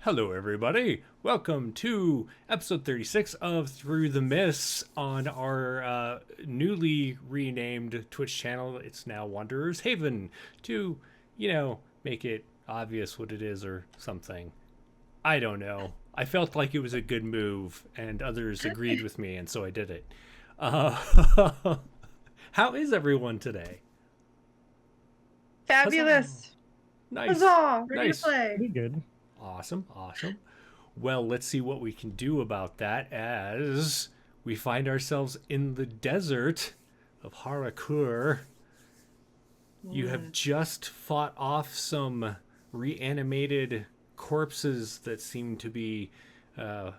Hello, everybody. Welcome to episode 36 of Through the Mists on our newly renamed Twitch channel. It's now Wanderer's Haven to, make it obvious what it is or something. I don't know. I felt like it was a good move, and others agreed with me, and so I did it. Uh, how is everyone today? Huzzah! Fabulous. Nice, Huzzah. Ready to nice. play. Pretty good. Awesome, awesome. Well, let's see what we can do about that as we find ourselves in the desert of Harakur. You have just fought off some reanimated corpses that seem to be uh,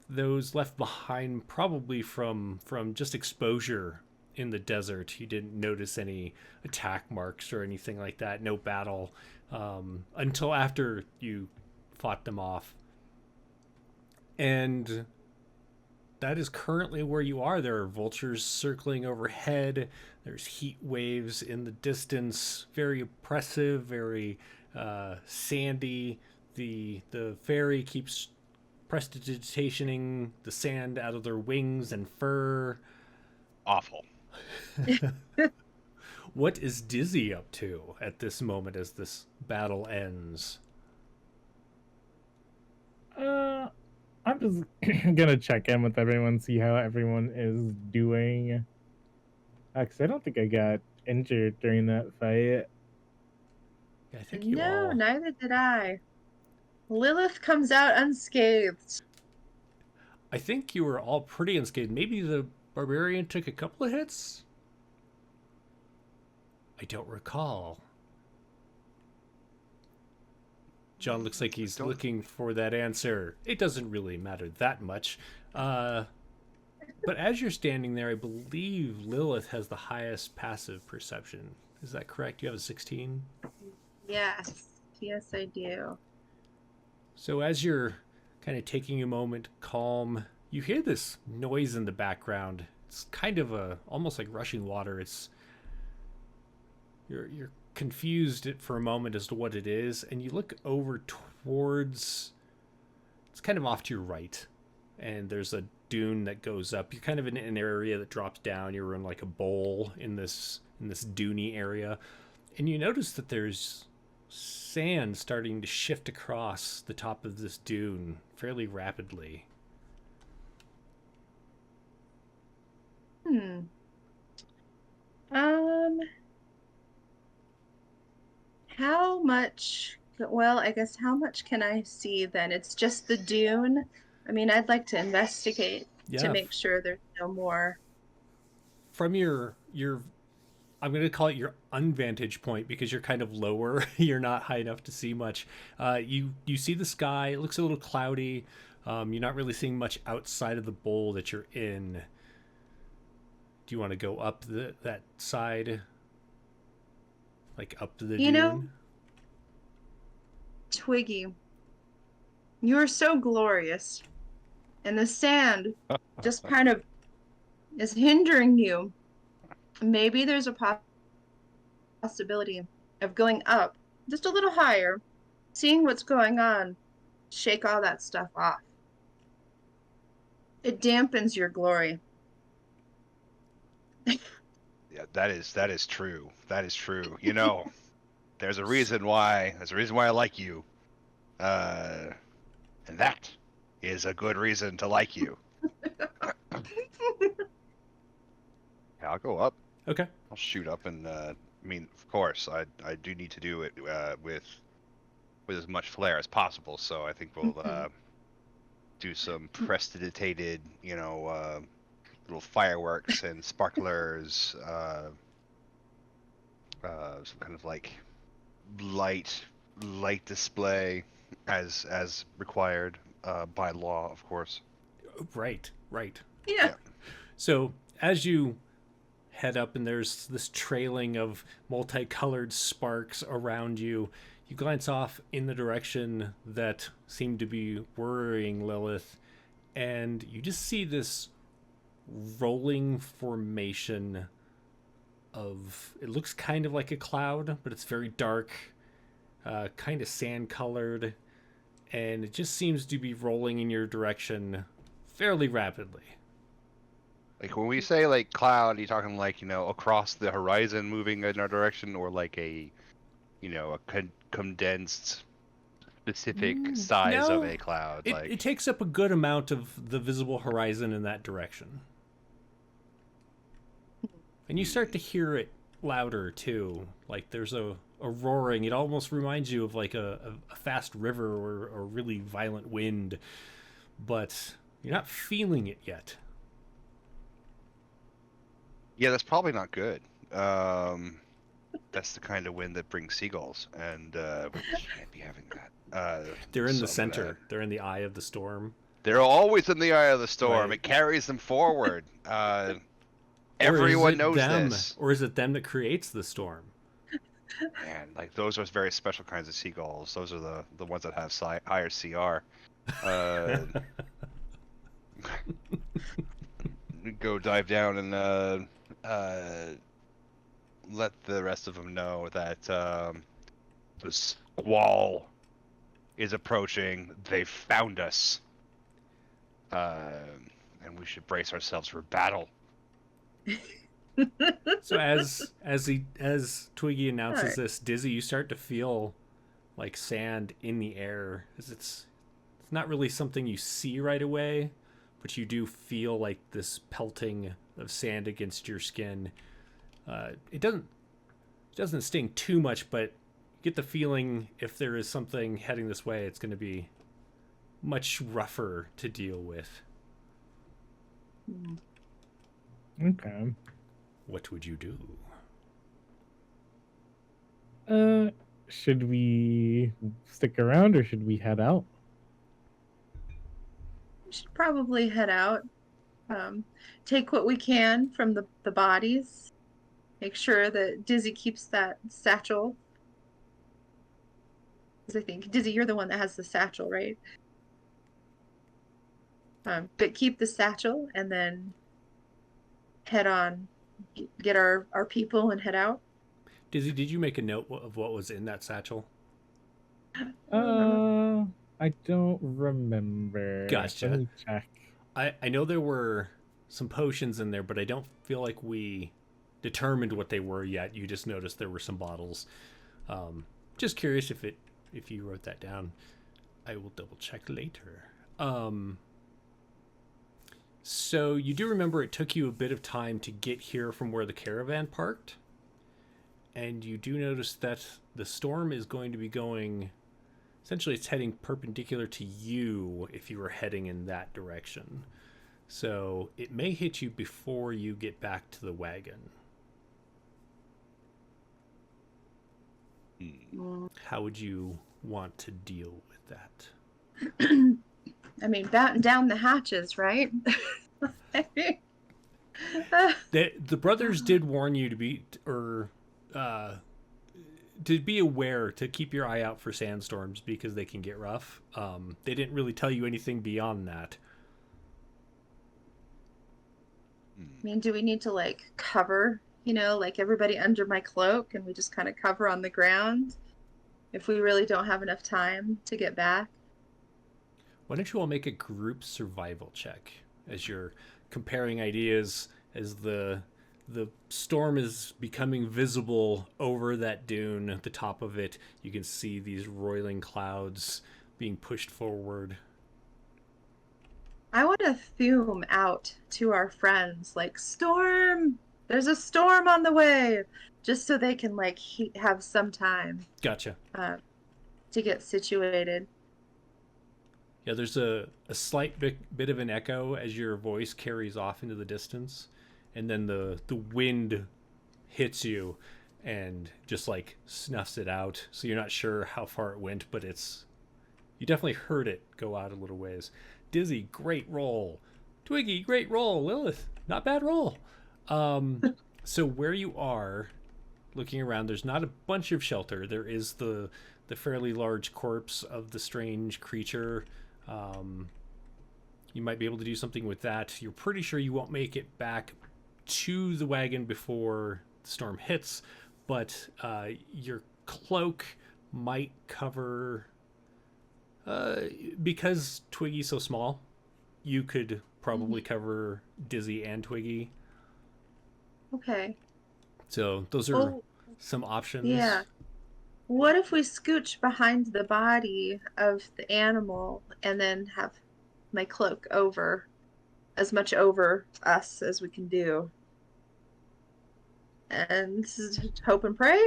those left behind probably from just exposure in the desert. You didn't notice any attack marks or anything like that. No battle until after you fought them off. And that is currently where you are. There are vultures circling overhead. There's heat waves in the distance. Very oppressive, very sandy. The fairy keeps prestidigitationing the sand out of their wings and fur. Awful. What is Dizzy up to at this moment as this battle ends? I'm just gonna check in with everyone, see how everyone is doing. Cause I don't think I got injured during that fight. I think you No, all... neither did I. Lilith comes out unscathed. I think you were all pretty unscathed. Maybe the barbarian took a couple of hits? I don't recall. John looks like he's looking for that answer. It doesn't really matter that much. But as you're standing there, I believe Lilith has the highest passive perception. Is that correct? You have a 16? Yes. Yes, I do. So as you're kind of taking a moment, calm, you hear this noise in the background. It's kind of almost like rushing water. You're confused for a moment as to what it is, and you look over towards... It's kind of off to your right, and there's a dune that goes up. You're kind of in an area that drops down. You're in like a bowl in this duney area, and you notice that there's sand starting to shift across the top of this dune fairly rapidly. How much, well, I guess how much can I see then? It's just the dune. I mean, I'd like to investigate to make sure there's no more. From your I'm going to call it your unvantage point because you're kind of lower. You're not high enough to see much. You see the sky. It looks a little cloudy. You're not really seeing much outside of the bowl that you're in. Do you want to go up that side? Like up to the dune? You know, Twiggy, you are so glorious. And the sand just kind of is hindering you. Maybe there's a possibility of going up just a little higher, seeing what's going on, shake all that stuff off. It dampens your glory. Yeah, that is true. That is true. You know, there's a reason why I like you. And that is a good reason to like you. Yeah, I'll go up. Okay. I'll shoot up and I mean, of course, I do need to do it with as much flair as possible, so I think we'll do some prestidigitated, little fireworks and sparklers, some kind of like light display as required by law, of course. Right. Yeah. So as you head up and there's this trailing of multicolored sparks around you, you glance off in the direction that seemed to be worrying Lilith, and you just see this rolling formation of, it looks kind of like a cloud, but it's very dark, kind of sand colored, and it just seems to be rolling in your direction fairly rapidly. Like when we say like cloud, are you talking like, across the horizon moving in our direction, or like a, a condensed specific size of No, a cloud? it takes up a good amount of the visible horizon in that direction. And you start to hear it louder too. Like there's a roaring. It almost reminds you of like a fast river or a really violent wind, but you're not feeling it yet. Yeah, that's probably not good. That's the kind of wind that brings seagulls, and we can't be having that. They're in the So I'm center. gonna- They're in the eye of the storm. They're always in the eye of the storm. Right. It carries them forward. Or is Everyone it knows them? this. Or is it them that creates the storm? Man, like those are very special kinds of seagulls. Those are the ones that have higher CR. Go dive down and let the rest of them know that the squall is approaching. They've found us, and we should brace ourselves for battle. So as Twiggy announces Alright. this, Dizzy, you start to feel like sand in the air. It's not really something you see right away, but you do feel like this pelting of sand against your skin. It doesn't sting too much, but you get the feeling if there is something heading this way, it's going to be much rougher to deal with. Okay. What would you do? Should we stick around or should we head out? We should probably head out. Take what we can from the bodies. Make sure that Dizzy keeps that satchel. Because I think, Dizzy, you're the one that has the satchel, right? But keep the satchel and then head on, get our people and head out. Dizzy, did you make a note of what was in that satchel? I don't remember. Gotcha. Let me check. I know there were some potions in there, but I don't feel like we determined what they were yet. You just noticed there were some bottles. Just curious if you wrote that down. I will double check later. So you do remember it took you a bit of time to get here from where the caravan parked, and you do notice that the storm is going to be going. Essentially, it's heading perpendicular to you if you were heading in that direction. So it may hit you before you get back to the wagon. How would you want to deal with that? I mean, batten down the hatches, right? The brothers did warn you to be aware to keep your eye out for sandstorms because they can get rough. They didn't really tell you anything beyond that. I mean, do we need to like cover, like everybody under my cloak and we just kind of cover on the ground if we really don't have enough time to get back? Why don't you all make a group survival check as you're comparing ideas as the storm is becoming visible over that dune at the top of it. You can see these roiling clouds being pushed forward. I want to fume out to our friends like, storm, there's a storm on the way, just so they can like have some time Gotcha. to get situated. Yeah, there's a slight bit of an echo as your voice carries off into the distance, and then the wind hits you and just like snuffs it out, so you're not sure how far it went, but you definitely heard it go out a little ways. Dizzy, great roll. Twiggy, great roll. Lilith, not bad roll. So where you are looking around, there's not a bunch of shelter. There is the fairly large corpse of the strange creature. You might be able to do something with that. You're pretty sure you won't make it back to the wagon before the storm hits, but your cloak might cover Uh, because Twiggy's so small, you could probably cover Dizzy and Twiggy. Okay. So those are Well, some options. yeah. What if we scooch behind the body of the animal and then have my cloak over as much over us as we can do? And hope and pray?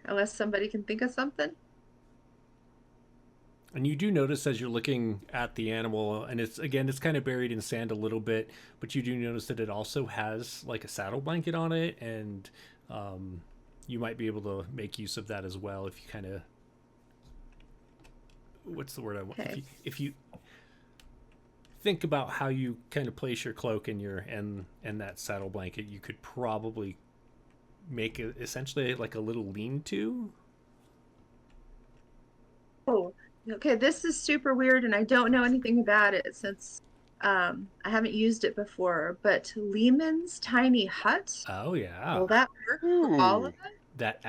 Unless somebody can think of something. And you do notice as you're looking at the animal, and it's kind of buried in sand a little bit, but you do notice that it also has like a saddle blanket on it, and um, you might be able to make use of that as well if you kind of, what's the word I want? Okay. If you think about how you kind of place your cloak and and that saddle blanket, you could probably make it essentially like a little lean-to. Oh, okay. This is super weird, and I don't know anything about it since I haven't used it before. But Lehman's tiny hut, Oh yeah, will that work for all of Ooh. it? that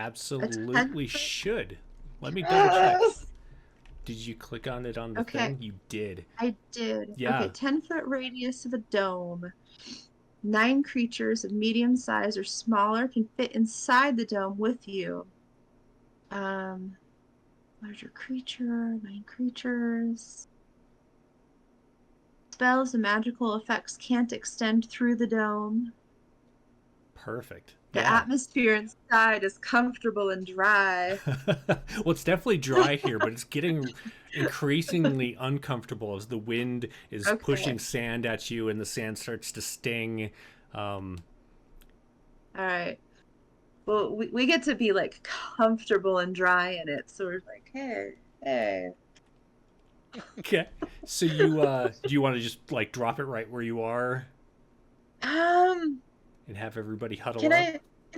A absolutely 10-foot? should. Let me double check. Yes. Did you click on it on the Okay, thing? You did. I did. Okay, Yeah, 10-foot radius of a dome. 9 creatures of medium size or smaller can fit inside the dome with you. Um, Larger creature, 9 creatures. Spells and magical effects can't extend through the dome. perfect. The Yeah. atmosphere inside is comfortable and dry. Well, it's definitely dry here, but it's getting increasingly uncomfortable as the wind is pushing Okay. sand at you and the sand starts to sting. Um, All right. Well, we get to be like comfortable and dry in it. So we're like, hey, hey. okay. So do you want to just like drop it right where you are Um, and have everybody huddle can up?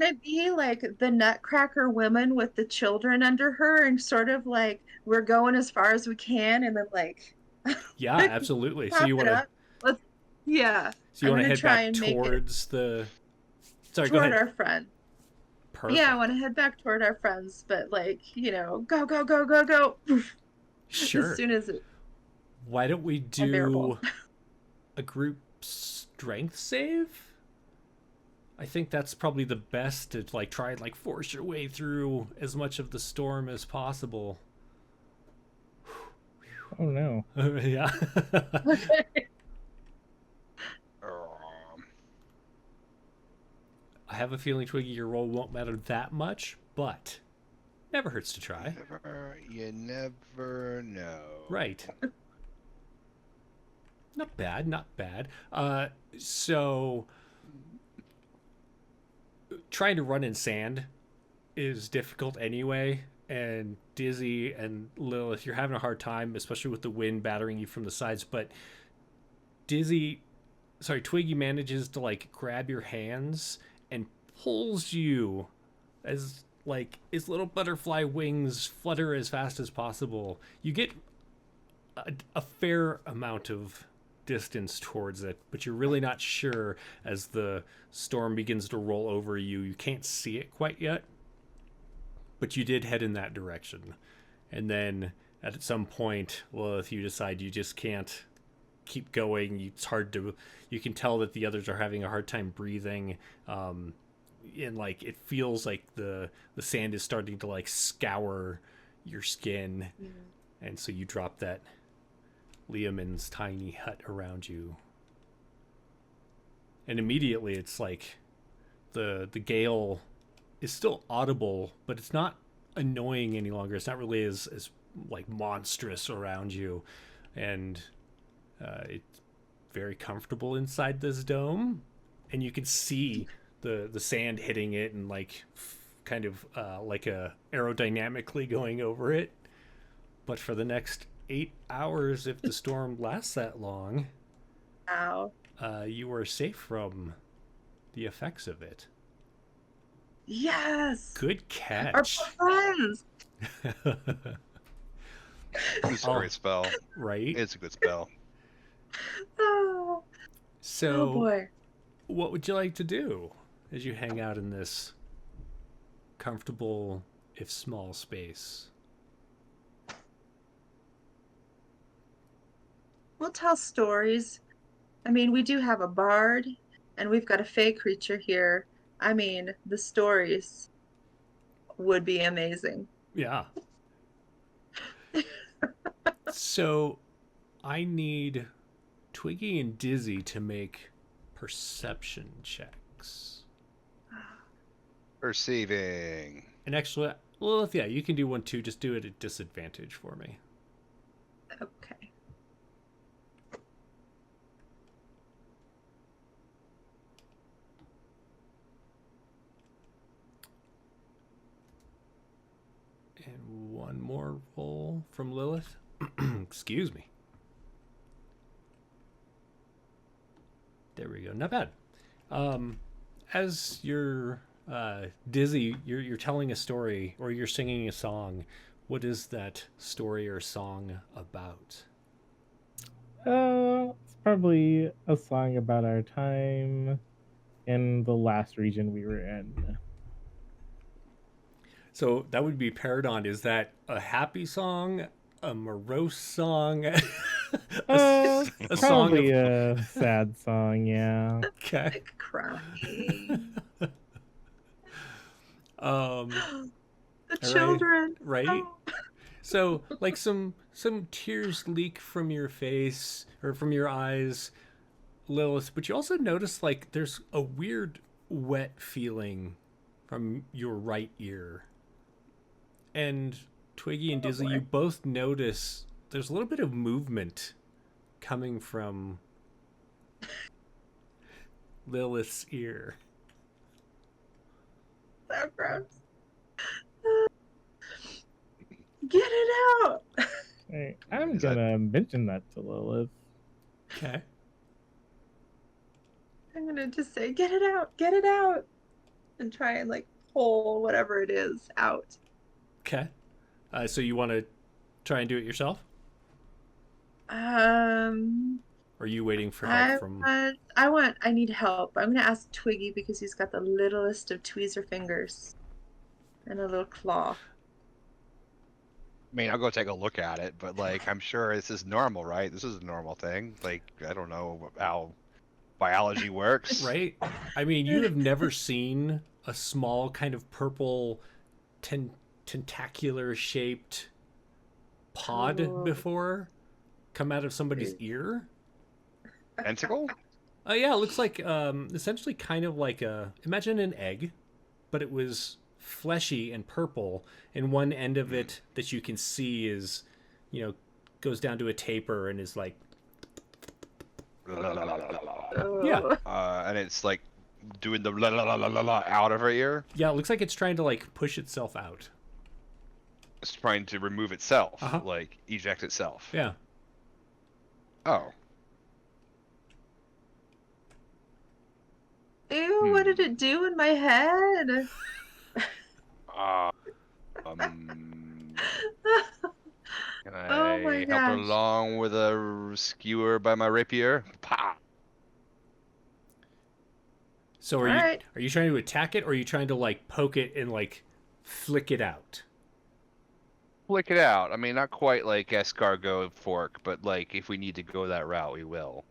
I be like the Nutcracker woman with the children under her and sort of like we're going as far as we can and then like Yeah, absolutely. pop it up. Let's yeah. So you I'm want to gonna head try back and make it towards the. Sorry, go toward ahead. our friend. Yeah, I Perfect. want to head back toward our friends, but like, go, go, go, go, go. As Sure. soon as it's Why don't we unbearable. do a group strength save? I think that's probably the best to like try and like force your way through as much of the storm as possible. Oh no. Yeah. Okay. I have a feeling, Twiggy, your roll won't matter that much, but never hurts to try. You never know. Right. Not bad, not bad. So trying to run in sand is difficult anyway, and Dizzy and Lilith, you're having a hard time, especially with the wind battering you from the sides. But Twiggy manages to like grab your hands and pulls you as like his little butterfly wings flutter as fast as possible. You get a fair amount of distance towards it, but you're really not sure as the storm begins to roll over you. You can't see it quite yet, but you did head in that direction. And then at some point, well, if you decide you just can't keep going, it's hard to. You can tell that the others are having a hard time breathing. And like it feels like the sand is starting to like scour your skin, and so you drop that Liamon's tiny hut around you, and immediately it's like the gale is still audible, but it's not annoying any longer. It's not really as like monstrous around you, and it's very comfortable inside this dome, and you can see the sand hitting it and like kind of like a aerodynamically going over it. But for the next 8 hours, if the storm lasts that long, Wow. you are safe from the effects of it. Yes. Good Our catch. friends. It's a great spell. Right? It's a good spell. Oh, So, oh boy. what would you like to do as you hang out in this comfortable, if small, space? We'll tell stories. I mean, we do have a bard, and we've got a fey creature here. I mean, the stories would be amazing. Yeah. So I need Twiggy and Dizzy to make perception checks. Perceiving. And actually, well, yeah, you can do one too. Just do it at disadvantage for me. Okay. And one more roll from Lilith. Excuse me. There we go. Not bad. As you're Dizzy, you're telling a story or you're singing a song. What is that story or song about? It's probably a song about our time in the last region we were in. So that would be Paradon. Is that a happy song, a morose song, a song Probably of a sad song, yeah. okay? Like crying. Um, The all right, children. right? Oh. So like some tears leak from your face or from your eyes, Lilith, but you also notice like there's a weird wet feeling from your right ear. And Twiggy and Oh, Dizzy, boy. you both notice there's a little bit of movement coming from Lilith's ear. So gross. Get it out. Hey, I'm Is that- gonna mention that to Lilith. Okay. I'm gonna just say, get it out, and try and like pull whatever it is out. Okay. So you want to try and do it yourself? Or are you waiting for help from... I need help. I'm gonna ask Twiggy because he's got the littlest of tweezer fingers and a little claw. I mean, I'll go take a look at it, but like, I'm sure this is normal, right? This is a normal thing. Like, I don't know how biology works. Right? I mean, you have never seen a small kind of purple tentacular shaped pod Oh. before come out of somebody's ear? Tentacle? Yeah, it looks like essentially kind of like imagine an egg, but it was fleshy and purple, and one end of it that you can see is, goes down to a taper and is like, yeah. Oh. And it's like doing the la la la la la la out of her ear. Yeah, it looks like it's trying to like push itself out. It's trying to remove itself, Uh-huh. like eject itself. Yeah. Oh. Ew, what did it do in my head? Uh, um, can I Oh my help her gosh. along with a skewer by my rapier? Pa! So Alright. are you trying to attack it, or are you trying to like poke it and like flick it out? Flick it out. I mean, not quite like escargot fork, but like if we need to go that route, we will.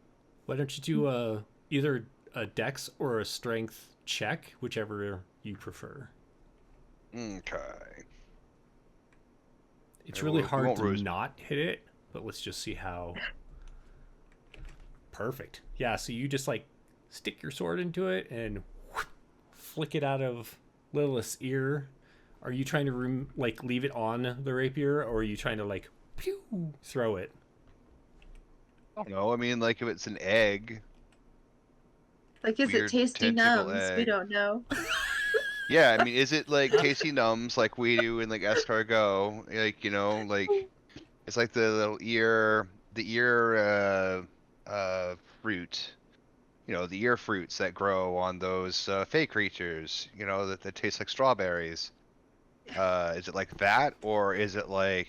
Why don't you do either a dex or a strength check, whichever you prefer. Okay. It's Yeah, really we hard won't to lose. not hit it, but let's just see how. Perfect. Yeah, so you just like stick your sword into it and flick it out of Lilith's ear. Are you trying to like leave it on the rapier, or are you trying to like pew, throw it? I don't know. I mean, like if it's an egg. Like, is it Weird tasty tentacle numbs? We egg. don't know. Yeah, I mean, is it like tasty nums like we do in like escargot? Like, like it's like the little the ear fruit. The ear fruits that grow on those fey creatures, that taste like strawberries. Is it like that, or is it like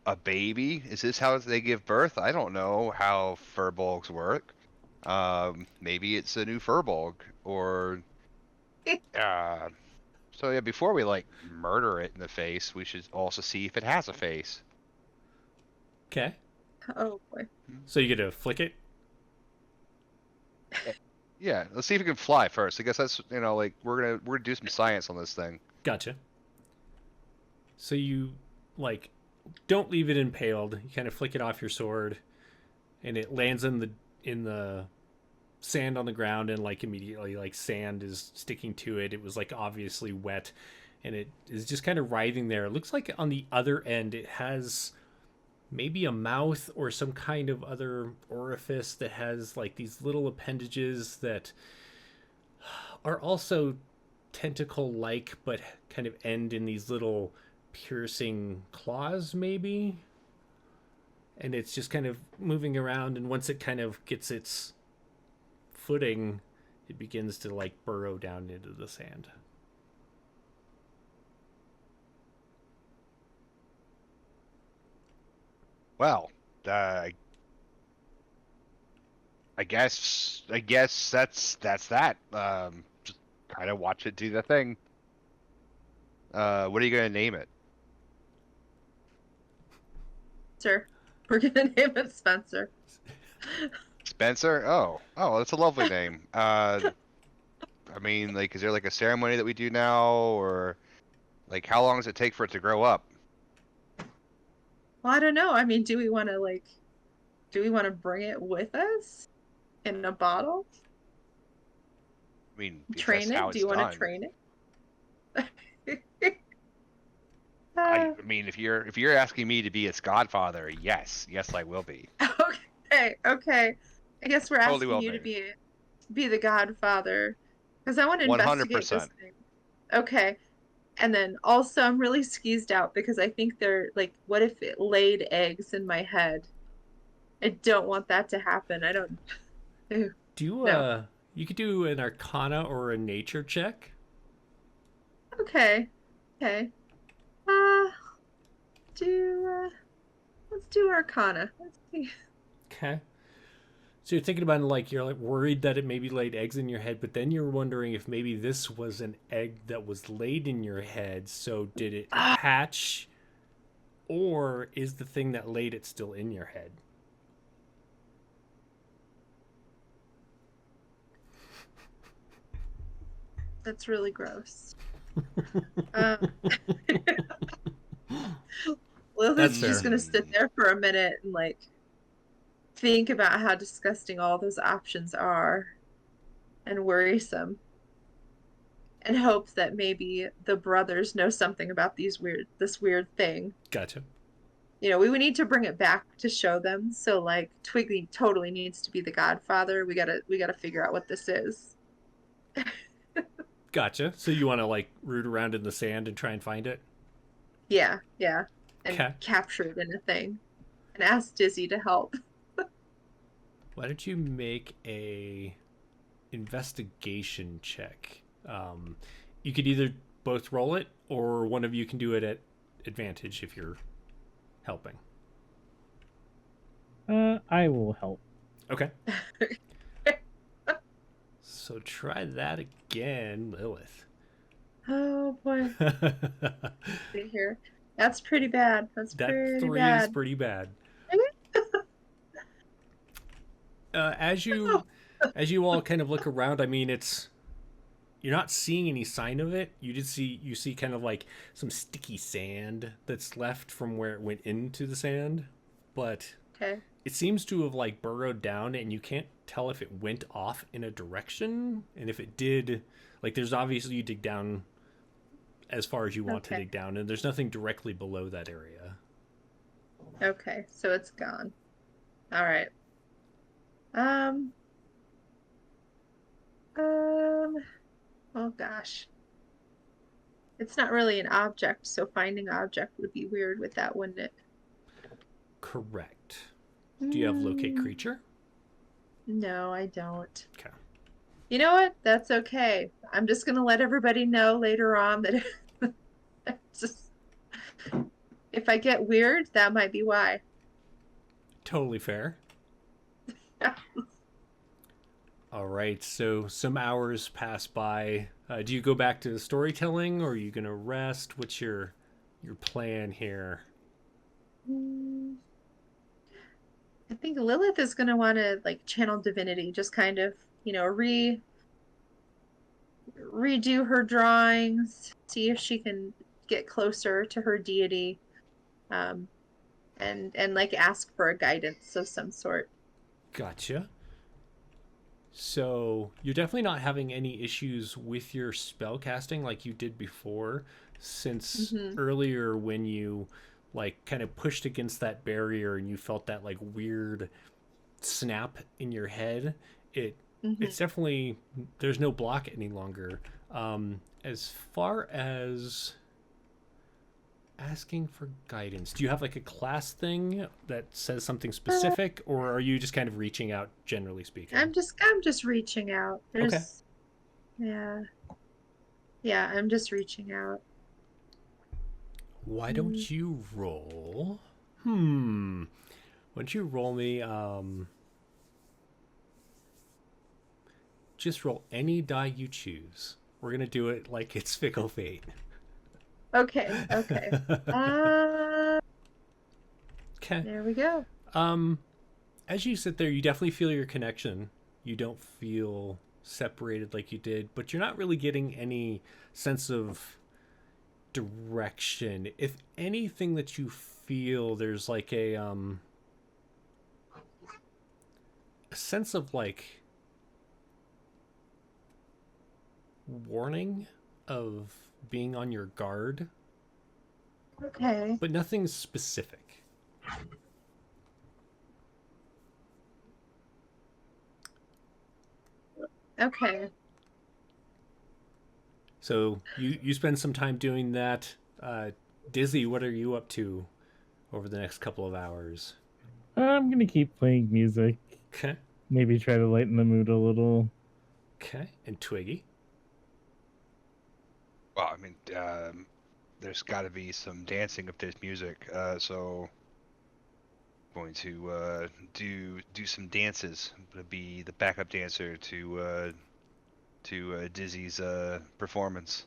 a baby? Is this how they give birth? I don't know how furbolgs work. Maybe it's a new furbolg, or so yeah. Before we like murder it in the face, we should also see if it has a face. Okay. Oh boy. So you get to flick it. Yeah, let's see if it can fly first. I guess that's like we're gonna do some science on this thing. Gotcha. So you like don't leave it impaled. You kind of flick it off your sword, and it lands in the sand on the ground, and like immediately like sand is sticking to it. It was like obviously wet, and it is just kind of writhing there. It looks like on the other end it has maybe a mouth or some kind of other orifice that has like these little appendages that are also tentacle like but kind of end in these little piercing claws maybe, and it's just kind of moving around, and once it kind of gets its footing it begins to like burrow down into the sand. Well, uh, I guess that's that. Just kind of watch it do the thing. What are you gonna name it? Sir, we're gonna name it Spencer. Spencer? Oh, that's a lovely name. I mean, like, is there like a ceremony that we do now, or like how long does it take for it to grow up? Well, I don't know. I mean, do we want to bring it with us in a bottle? I mean, if Train that's how it? Do it's you want done. to train it? I mean, if you're asking me to be its godfather, yes, I will be. Okay. I guess we're Totally asking will you to be. be the godfather because I want to investigate this 100%. thing. Okay. And then also I'm really skeezed out because I think they're like, what if it laid eggs in my head? I don't want that to happen. I don't. Ew, Do you no. you could do an arcana or a nature check. Okay. Okay. Uh, let's do Arcana. Let's see. Okay. So you're thinking about it like you're like worried that it maybe laid eggs in your head, but then you're wondering if maybe this was an egg that was laid in your head. So did it Ah, hatch, or is the thing that laid it still in your head? that's really gross. Um, That's Lilith's just fair. gonna sit there for a minute and like think about how disgusting all those options are and worrisome, and hopes that maybe the brothers know something about this weird thing. Gotcha. We would need to bring it back to show them. So like Twiggy totally needs to be the godfather. We gotta figure out what this is. Gotcha. So you want to like root around in the sand and try and find it? Yeah, and Okay. capture it in a thing, and ask Dizzy to help. Why don't you make a investigation check? You could either both roll it, or one of you can do it at advantage if you're helping. I will help. Okay. So try that again, Lilith. Oh boy, see here. That's pretty bad. That's That pretty 3 is bad. pretty bad. As you all kind of look around, I mean, you're not seeing any sign of it. You see kind of like some sticky sand that's left from where it went into the sand, but Okay. it seems to have like burrowed down, and you can't tell if it went off in a direction, and if it did, like there's obviously you dig down as far as you want to Okay. dig down, and there's nothing directly below that area. Okay, so it's gone. All right. Um, oh gosh. It's not really an object, so finding object would be weird with that, wouldn't it? Correct. Do you have locate Mm, creature? no, I don't. Okay. You know what? That's okay. I'm just gonna let everybody know later on that just, if I get weird, that might be why. Totally fair. All right, so some hours pass by. Do you go back to the storytelling, or are you gonna rest? What's your plan here? Mm, I think Lilith is gonna want to like channel divinity, just kind of, redo her drawings, see if she can get closer to her deity, um, and like ask for a guidance of some sort. Gotcha. So you're definitely not having any issues with your spell casting like you did before, since Hmm. earlier when you like kind of pushed against that barrier and you felt that like weird snap in your head, it Hmm. it's definitely, there's no block any longer. As far as asking for guidance, do you have like a class thing that says something specific, or are you just kind of reaching out generally speaking? I'm just reaching out. Okay. Yeah, yeah, I'm just reaching out. Why Mm. don't you roll? Why don't you roll me? Just roll any die you choose. We're gonna do it like it's Fickle Fate. Okay, okay. Uh, Okay. there we go. Um, as you sit there, you definitely feel your connection. You don't feel separated like you did, but you're not really getting any sense of direction. If anything that you feel, there's like a sense of like warning of being on your guard, Okay, but nothing specific. okay. So you spend some time doing that. Dizzy, what are you up to over the next couple of hours? I'm gonna keep playing music. Okay. Maybe try to lighten the mood a little. Okay. And Twiggy. Well, I mean, there's got to be some dancing if there's music. So going to do some dances. I'm gonna be the backup dancer to Dizzy's performance.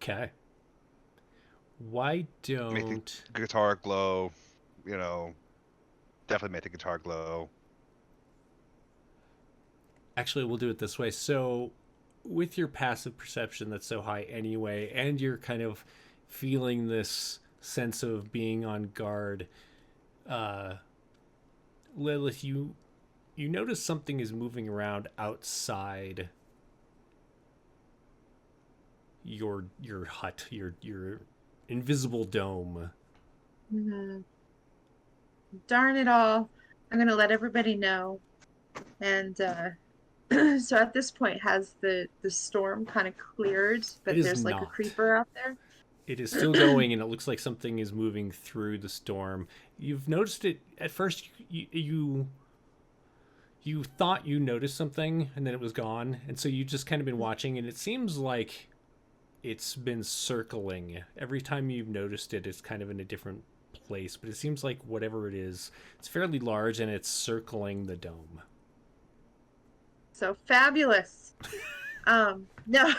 Okay. Why Make the don't guitar glow. You know, definitely make the guitar glow. actually we'll do it this way. So with your passive perception that's so high anyway, and you're kind of feeling this sense of being on guard, uh, Lilith, you notice something is moving around outside your hut, your invisible dome. Hmm. Darn it all. I'm gonna let everybody know. And so at this point, has the storm kind of cleared, It but is there's like a not. creeper out there? It is still going, and it looks like something is moving through the storm. You've noticed it at first. You thought you noticed something, and then it was gone, and so you just kind of been watching, and it seems like it's been circling. Every time you've noticed it, it's kind of in a different place, but it seems like whatever it is, it's fairly large, and it's circling the dome. So fabulous. No,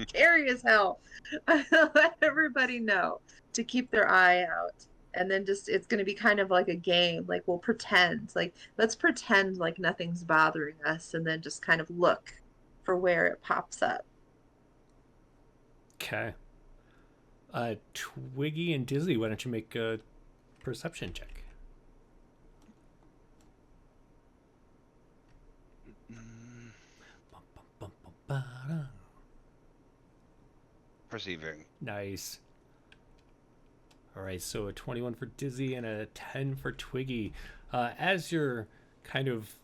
scary as hell. Let everybody know to keep their eye out. And then just it's gonna be kind of like a game. Like we'll pretend, like let's pretend like nothing's bothering us and then just kind of look for where it pops up. Okay. Twiggy and Dizzy, why don't you make a perception check? Bum, bum, bum, bum, ba-da. Perceiving. Nice. All right, so a 21 for Dizzy and a 10 for Twiggy. As you're kind of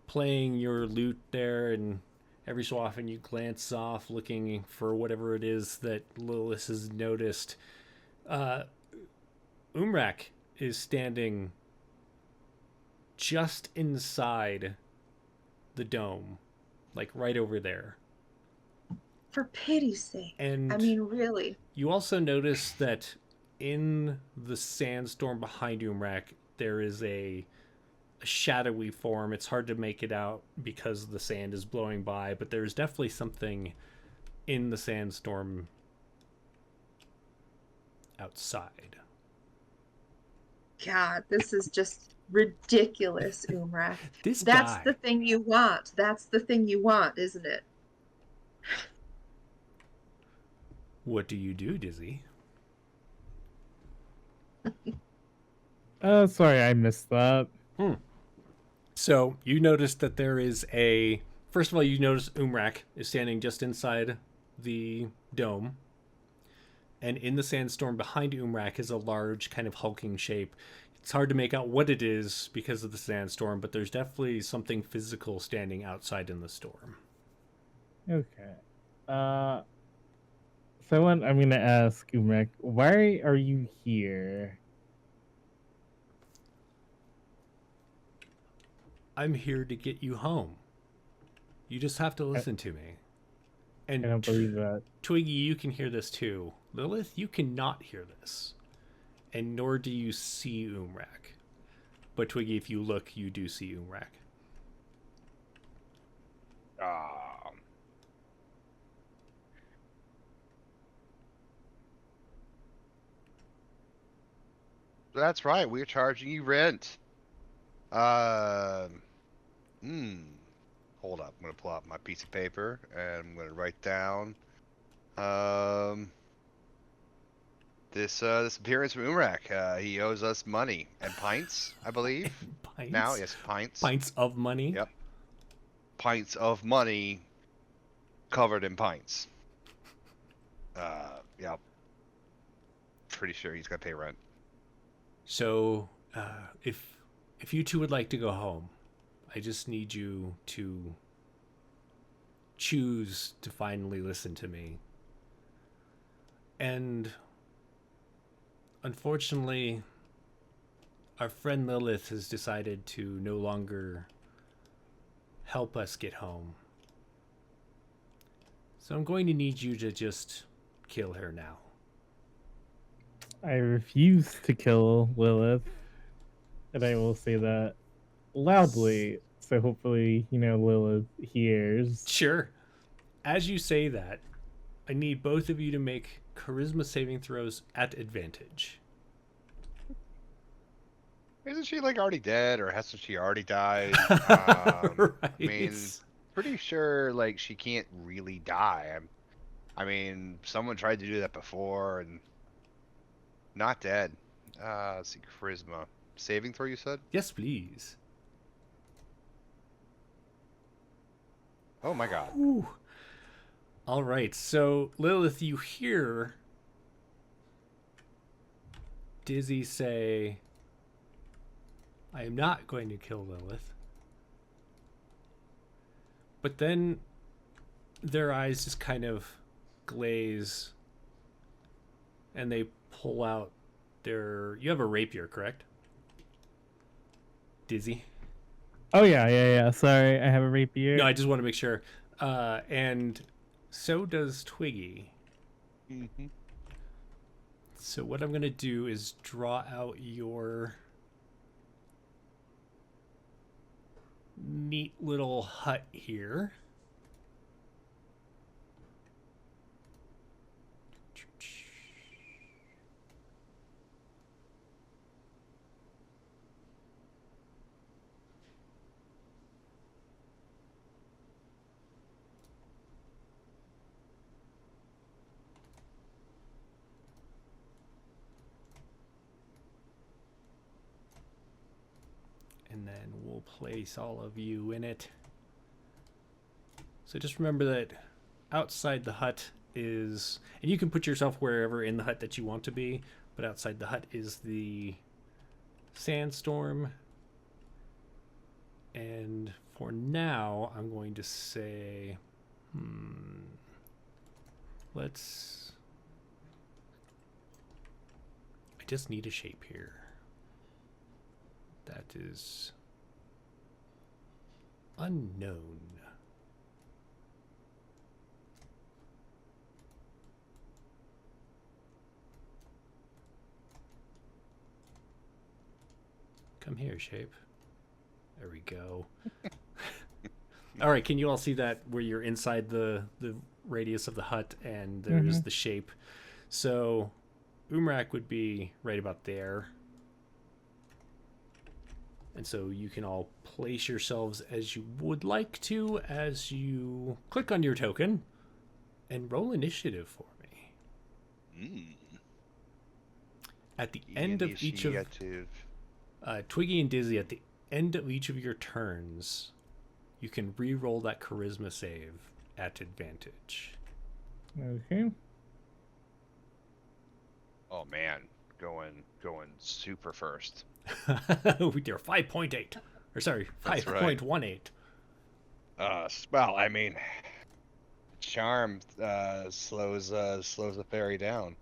playing your lute there, and every so often you glance off looking for whatever it is that Lilith has noticed, uh, Umrak is standing just inside the dome, like right over there. For pity's sake. I And mean, really. you also notice that in the sandstorm behind Umrak, there is a shadowy form. It's hard to make it out because the sand is blowing by, but there's definitely something in the sandstorm outside. God, this is just ridiculous, Umrak. This That's guy. the thing you want. That's the thing you want, isn't it? What do you do, Dizzy? Sorry, I missed that. So you notice that there is a. First of all, you notice Umrak is standing just inside the dome. And in the sandstorm behind Umrak is a large, kind of hulking shape. It's hard to make out what it is because of the sandstorm, but there's definitely something physical standing outside in the storm. Okay. So I'm gonna ask Umrek, why are you here? I'm here to get you home. You just have to listen to me. And I don't believe that. Twiggy, you can hear this too. Lilith, you cannot hear this. And nor do you see Umrak. But Twiggy, if you look, you do see Umrak. That's right. We're charging you rent. Hold up. I'm gonna pull out my piece of paper and I'm gonna write down this appearance from Umrak. He owes us money and pints, I believe. Pints? Now, yes, pints. Pints of money? Yep. Pints of money covered in pints. Yep. Pretty sure he's gonna pay rent. So, if you two would like to go home, I just need you to choose to finally listen to me. And unfortunately, our friend Lilith has decided to no longer help us get home. So I'm going to need you to just kill her now. I refuse to kill Lilith, and I will say that loudly, so hopefully, Lilith hears. Sure. As you say that, I need both of you to make charisma saving throws at advantage. Isn't she like already dead, or hasn't she already died? Right. I mean, pretty sure like she can't really die. I mean, someone tried to do that before and not dead. Let's see, charisma saving throw. You said? Yes, please. Oh my god. Ooh. All right. So Lilith, you hear Dizzy say, "I am not going to kill Lilith." But then their eyes just kind of glaze and they pull out their... You have a rapier, correct? Dizzy? Oh, yeah. Sorry, I have a rapier. No, I just want to make sure. And so does Twiggy. Mm-hmm. So what I'm going to do is draw out your neat little hut here. And then we'll place all of you in it. So just remember that outside the hut is, and you can put yourself wherever in the hut that you want to be, but outside the hut is the sandstorm. And for now, I'm going to say, I just need a shape here. That is unknown. Come here, shape. There we go. All right, can you all see that where you're inside the radius of the hut and there's the shape? So Umrak would be right about there. And so you can all place yourselves as you would like to as you click on your token and roll initiative for me. At the end of each of Initiative. Twiggy and Dizzy, at the end of each of your turns, you can re-roll that charisma save at advantage. Okay. Oh man, going super first. With your 5.8. Or sorry, That's right. 5.18. Well, I mean, charm slows the fairy down.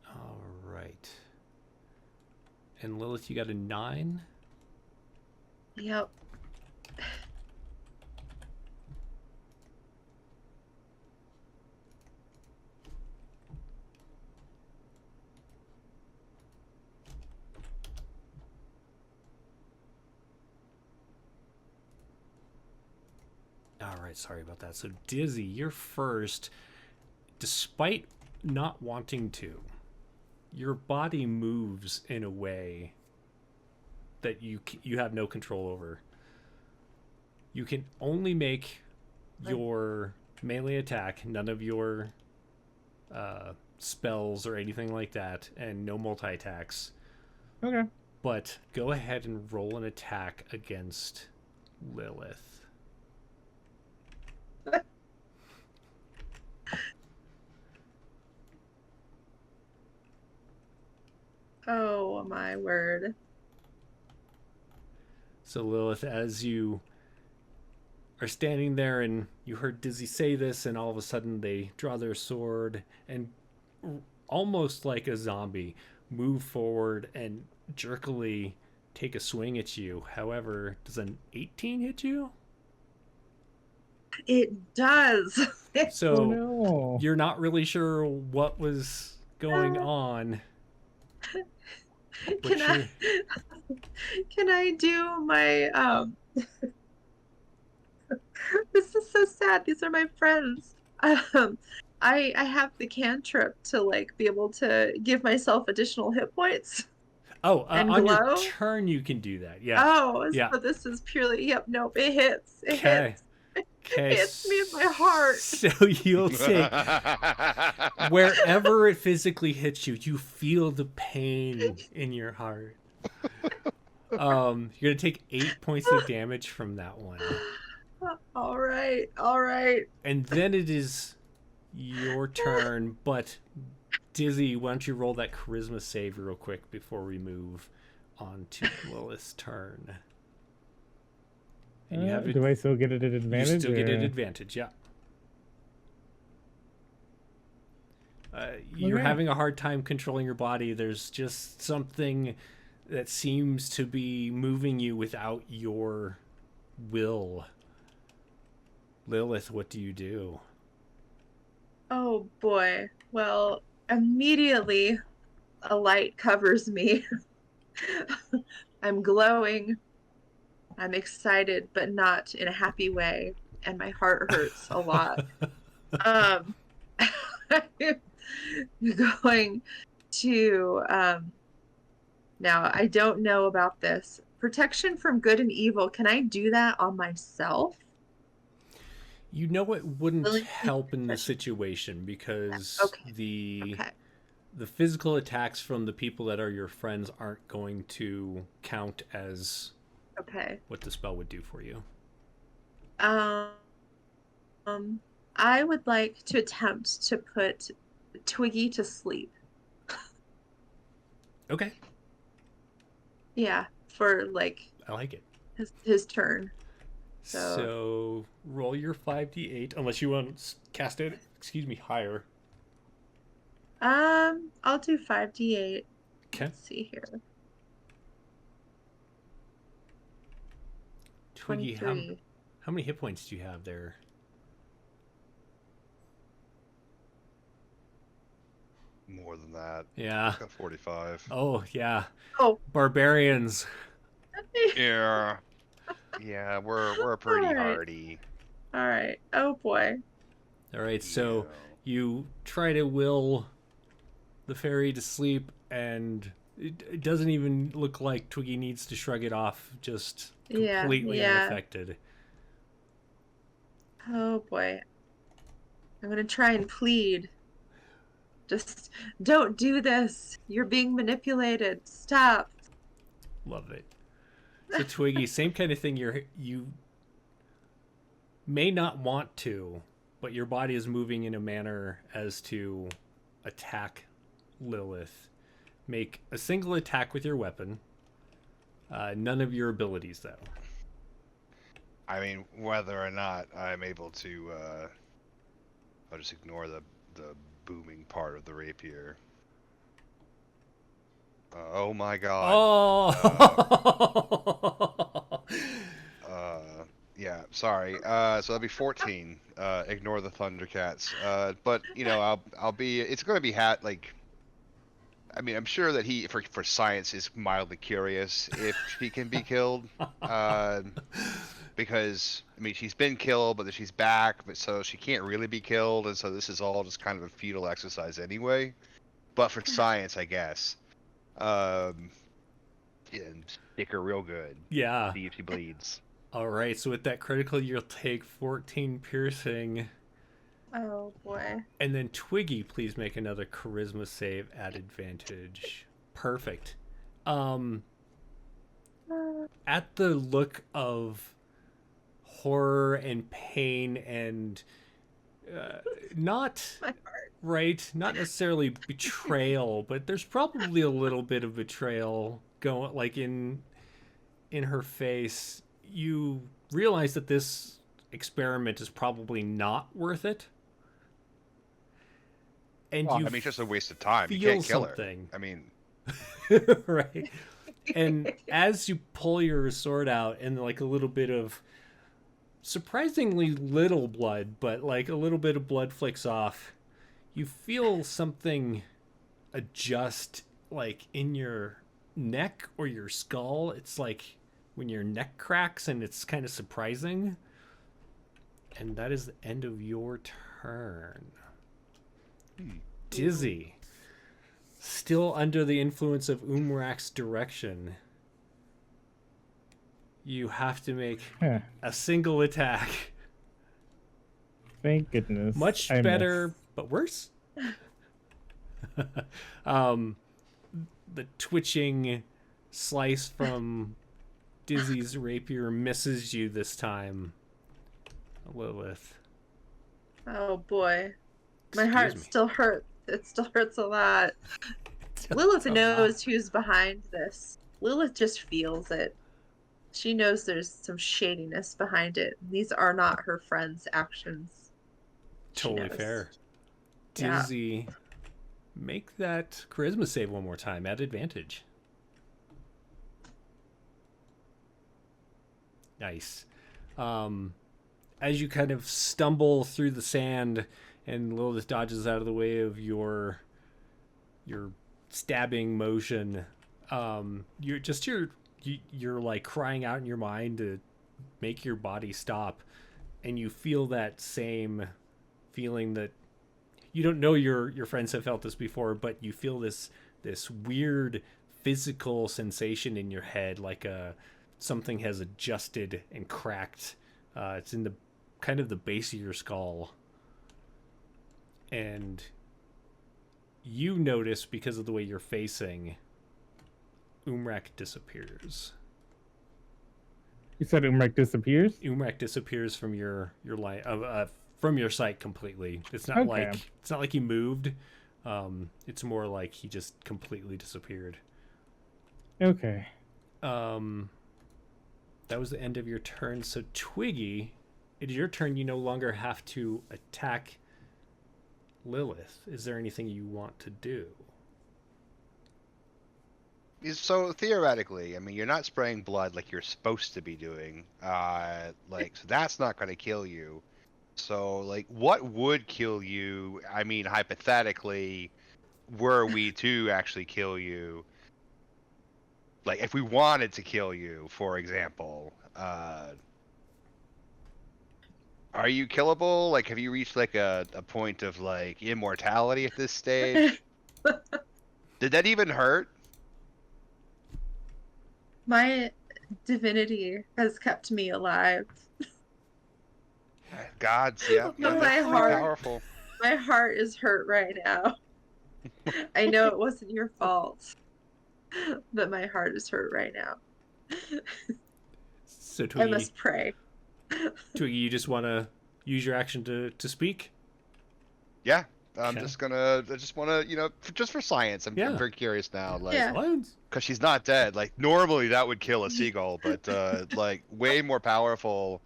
All right. And Lilith, you got a 9? Yep. All right, sorry about that. So Dizzy, you're first. Despite not wanting to, your body moves in a way that you have no control over. You can only make your melee attack, none of your spells or anything like that, and no multi-attacks. Okay. But go ahead and roll an attack against Lilith. Oh my word. So Lilith, as you are standing there and you heard Dizzy say this, and all of a sudden they draw their sword and almost like a zombie move forward and jerkily take a swing at you. However, does an 18 hit you? It does. So Oh no. you're not really sure what was going on. Can I do my this is so sad. These are my friends. I have the cantrip to like be able to give myself additional hit points. Oh, and on your glow? turn you can do that. Yeah. Oh, Yeah. so this is purely nope, it hits. It Okay. hits. Okay. It hits me in my heart. So you'll take wherever it physically hits you, you feel the pain in your heart. You're gonna take 8 points of damage from that one. All right. And then it is your turn, but Dizzy, why don't you roll that charisma save real quick before we move on to Lilith's turn. And you have do I still get it at advantage? You still get or- an advantage, yeah. You're Okay. having a hard time controlling your body. There's just something that seems to be moving you without your will. Lilith, what do you do? Oh boy. Well, immediately a light covers me. I'm glowing. I'm excited, but not in a happy way, and my heart hurts a lot. I'm going to now I don't know about this. Protection from good and evil. Can I do that on myself? You know it wouldn't Really? help in the situation because Okay. the Okay. physical attacks from the people that are your friends aren't going to count as Okay. what the spell would do for you. I would like to attempt to put Twiggy to sleep. Okay, Yeah, for like I like it. his turn. So roll your 5d8 unless you want to cast it, higher. I'll do 5d8. Okay. Let's see here. Twiggy, 23. how many hit points do you have there? More than that. Yeah. Got 45. Oh, yeah. Oh. Barbarians. Yeah. Yeah, we're pretty Alright. hardy. All right. Oh boy. All right, so Yeah. you try to will the fairy to sleep, and it doesn't even look like Twiggy needs to shrug it off. Just Yeah, completely yeah. unaffected. Oh boy. I'm gonna try and plead. Just don't do this. You're being manipulated. Stop. Love it. So Twiggy, same kind of thing. You may not want to, but your body is moving in a manner as to attack Lilith. Make a single attack with your weapon. None of your abilities, though. I mean, whether or not I'm able to, I'll just ignore the booming part of the rapier. Oh my god. Oh! Yeah, sorry. So that'll be 14. Ignore the Thundercats. But you know, I'll be. It's going to be like. I mean, I'm sure that he, for science, is mildly curious if he can be killed. Because I mean, she's been killed, but then she's back, but so she can't really be killed, and so this is all just kind of a futile exercise anyway. But for science, I guess. And stick her real good. Yeah. See if she bleeds. All right, so with that critical, you'll take 14 piercing. Oh boy. And then Twiggy, please make another charisma save at advantage. Perfect. At the look of horror and pain and not My heart. right, not necessarily betrayal, but there's probably a little bit of betrayal going like in her face. You realize that this experiment is probably not worth it. And Well, you I mean, it's just a waste of time. You feel can't kill something. her. I mean, right. And as you pull your sword out and like a little bit of surprisingly little blood, but like a little bit of blood flicks off, you feel something adjust like in your neck or your skull. It's like when your neck cracks, and it's kind of surprising. And that is the end of your turn. Dizzy, still under the influence of Umrak's direction, you have to make Huh. a single attack. Thank goodness. Much I better, missed. but worse. The twitching slice from Dizzy's rapier misses you this time, Lilith. Oh boy. My Excuse heart me. still hurts. It still hurts a lot. Lilith knows who's behind this. Lilith just feels it. She knows there's some shadiness behind it. These are not her friend's actions. She Totally knows. fair. Yeah. Dizzy, make that charisma save one more time at advantage. Nice. As you kind of stumble through the sand and Lilith dodges out of the way of your stabbing motion, you're like crying out in your mind to make your body stop, and you feel that same feeling that you don't know your friends have felt this before, but you feel this weird physical sensation in your head, like something has adjusted and cracked. It's in the kind of the base of your skull, and you notice, because of the way you're facing, Umrak disappears. You said Umrak disappears? Umrak disappears from your line from your sight completely. It's not Okay. like he moved. It's more like he just completely disappeared. Okay. That was the end of your turn. So Twiggy, it is your turn. You no longer have to attack Lilith. Is there anything you want to do? so theoretically, I mean, you're not spraying blood like you're supposed to be doing. So that's not going to kill you. So, like, what would kill you? I mean, hypothetically, were we to actually kill you, like, if we wanted to kill you, for example, are you killable? Like, have you reached, like, a point of, like, immortality at this stage? Did that even hurt? My divinity has kept me alive. Gods, yeah, But they're my pretty heart, powerful. my heart is hurt right now. I know it wasn't your fault, but my heart is hurt right now. So I Twiggy, must pray. you just want to use your action to speak? Yeah, Okay. I just wanna, just for science. I'm Yeah. very curious now, like, Yeah. Science. because she's not dead. Like, normally that would kill a seagull, but like, way more powerful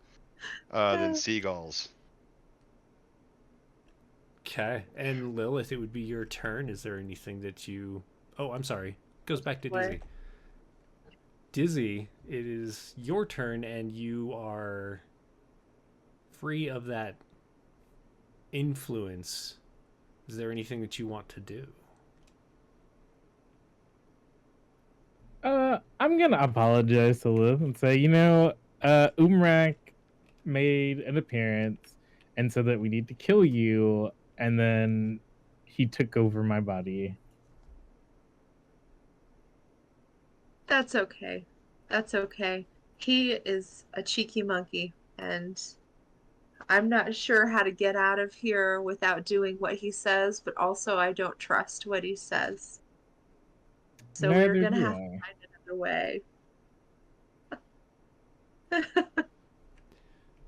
than seagulls. Okay. And Lilith, it would be your turn. Is there anything that you... Oh, I'm sorry. Goes back to What? Dizzy. Dizzy, it is your turn, and you are free of that influence. Is there anything that you want to do? I'm gonna apologize to Liv and say, Umrak made an appearance and said that we need to kill you, and then he took over my body. That's okay. That's okay. He is a cheeky monkey, and I'm not sure how to get out of here without doing what he says, but also I don't trust what he says. So we're Neither gonna do have to I. find another way.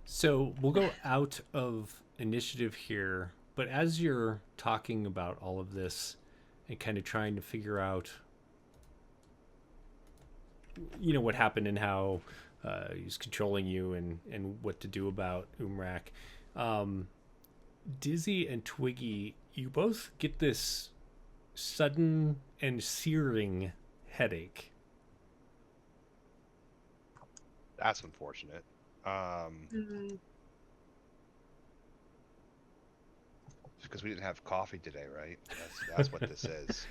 So we'll go out of initiative here, but as you're talking about all of this and kind of trying to figure out, what happened and how he's controlling you and what to do about Umrak, Dizzy and Twiggy, you both get this sudden and searing headache. That's unfortunate. Mm, Because we didn't have coffee today, right? That's what this is.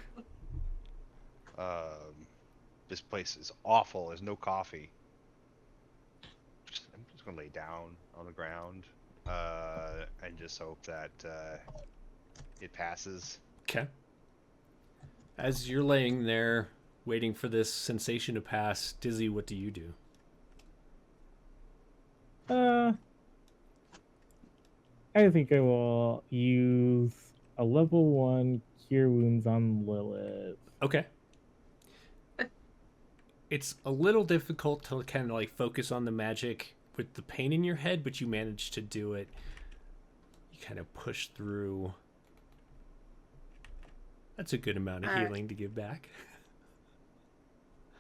This place is awful. There's no coffee. I'm just gonna lay down on the ground and just hope that it passes. Okay. As you're laying there waiting for this sensation to pass, Dizzy, what do you do? I think I will use a level 1 cure wounds on Lilith. Okay. It's a little difficult to kind of like focus on the magic with the pain in your head, but you manage to do it. You kind of push through. That's a good amount of All right. healing to give back.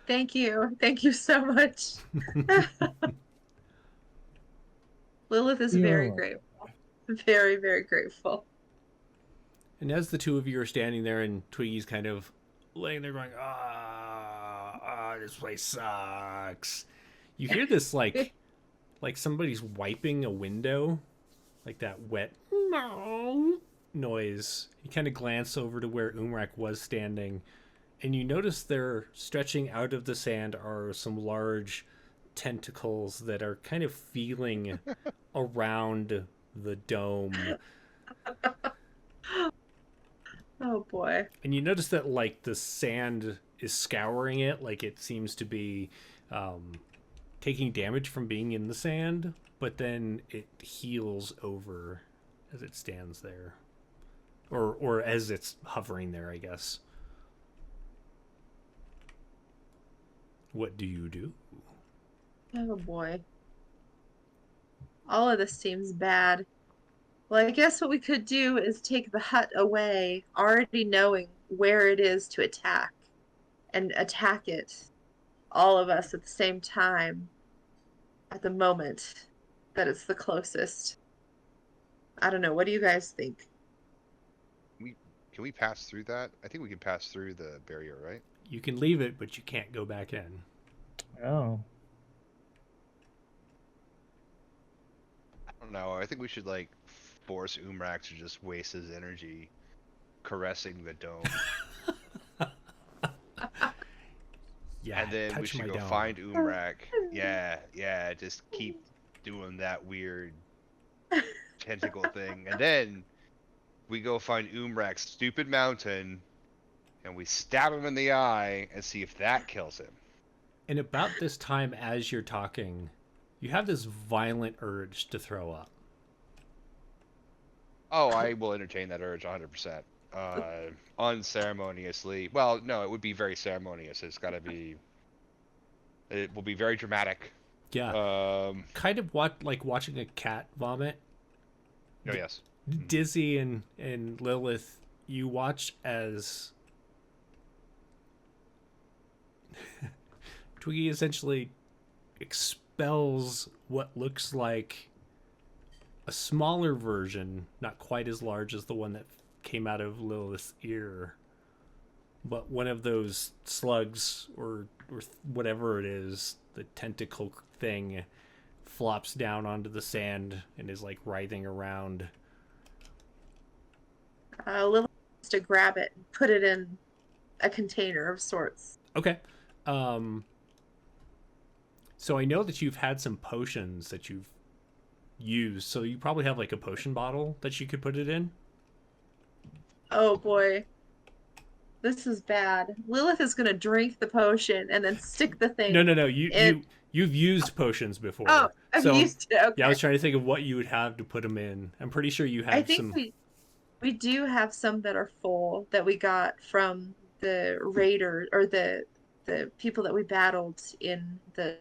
Thank you. Thank you so much. Lilith is You're very welcome. grateful. Very, very grateful. And as the two of you are standing there and Twiggy's kind of laying there going, ah, this place sucks. You hear this like somebody's wiping a window, like that wet noise. You kind of glance over to where Umrak was standing, and you notice there, stretching out of the sand, are some large tentacles that are kind of feeling around the dome. Oh boy. And you notice that like the sand is scouring it, like it seems to be taking damage from being in the sand, but then it heals over as it stands there, or as it's hovering there, I guess. What do you do? Oh boy. All of this seems bad. Well, I guess what we could do is take the hut away, already knowing where it is to attack, and attack it, all of us at the same time, at the moment that it's the closest. I don't know. What do you guys think? Can we pass through that? I think we can pass through the barrier, right? You can leave it, but you can't go back in. Oh. I don't know. I think we should like force Umrak to just waste his energy caressing the dome. Yeah, And then we touch should my go dome. find Umrak. Yeah, just keep doing that weird tentacle thing. And then we go find Umrak's stupid mountain and we stab him in the eye and see if that kills him. And about this time, as you're talking, you have this violent urge to throw up. Oh, I will entertain that urge 100%. Unceremoniously. Well, no, it would be very ceremonious. It's got to be. It will be very dramatic. Yeah. Kind of like watching a cat vomit. Oh, yes. Dizzy and Lilith, you watch as Twiggy essentially expels what looks like a smaller version, not quite as large as the one that came out of Lilith's ear, but one of those slugs or whatever it is, the tentacle thing, flops down onto the sand and is like writhing around. Lily wants to grab it and put it in a container of sorts. Okay. So I know that you've had some potions that you've used, so you probably have like a potion bottle that you could put it in. Oh boy. This is bad. Lilith is gonna drink the potion and then stick the thing. No. You've used potions before. Oh, I've used it. Okay. Yeah, I was trying to think of what you would have to put them in. I'm pretty sure you have I think some. we do have some that are full that we got from the raider or the people that we battled in the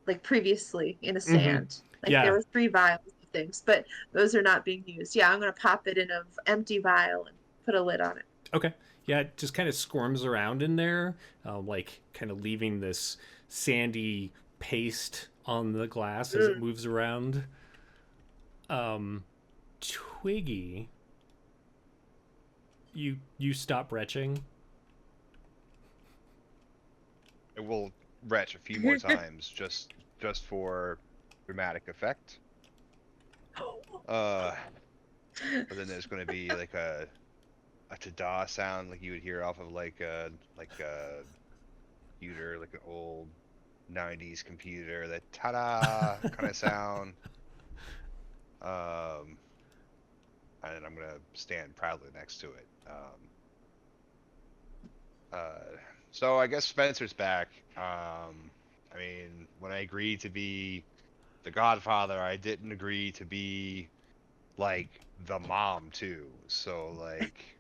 like previously in a stand. Like Yeah. there were 3 vials of things, but those are not being used. Yeah, I'm gonna pop it in an empty vial and put a lid on it. Okay. Yeah, it just kind of squirms around in there, like kind of leaving this sandy paste on the glass as it moves around. Twiggy, you stop retching. It will retch a few more times just for dramatic effect. But then there's going to be like a ta-da sound like you would hear off of like a computer, like an old 90s computer, that ta-da kind of sound. And then I'm going to stand proudly next to it. So I guess Spencer's back. I mean, when I agreed to be the Godfather, I didn't agree to be like the mom too. So like,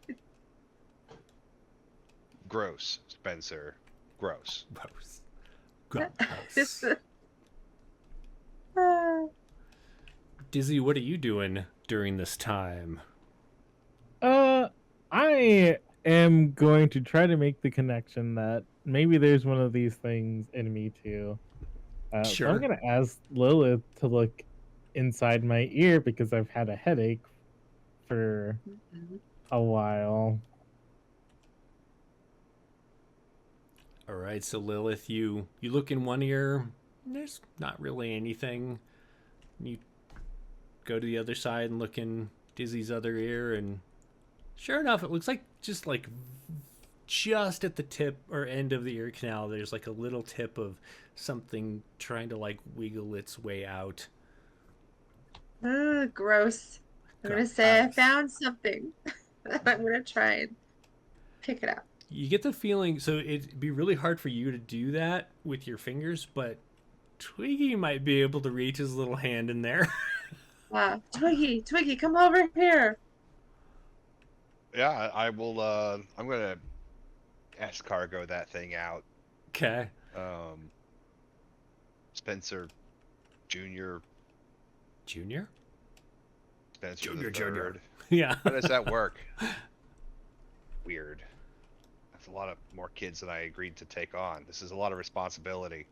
gross, Spencer, gross. Gross. Dizzy, what are you doing during this time? I am going to try to make the connection that maybe there's one of these things in me too. Sure. So I'm gonna ask Lilith to look inside my ear because I've had a headache for a while. All right, so Lilith, you look in one ear. There's not really anything. You go to the other side and look in Dizzy's other ear, and sure enough, it looks like just at the tip or end of the ear canal, there's like a little tip of something trying to like wiggle its way out. Gross. I'm gonna say I found something. I'm gonna try and pick it up. You get the feeling, so it'd be really hard for you to do that with your fingers, but Twiggy might be able to reach his little hand in there. Twiggy, come over here. Yeah, I will. I'm gonna escargot that thing out. Okay. Spencer Junior. Junior? Spencer Junior, the third. Yeah. How does that work? Weird. That's a lot of more kids than I agreed to take on. This is a lot of responsibility.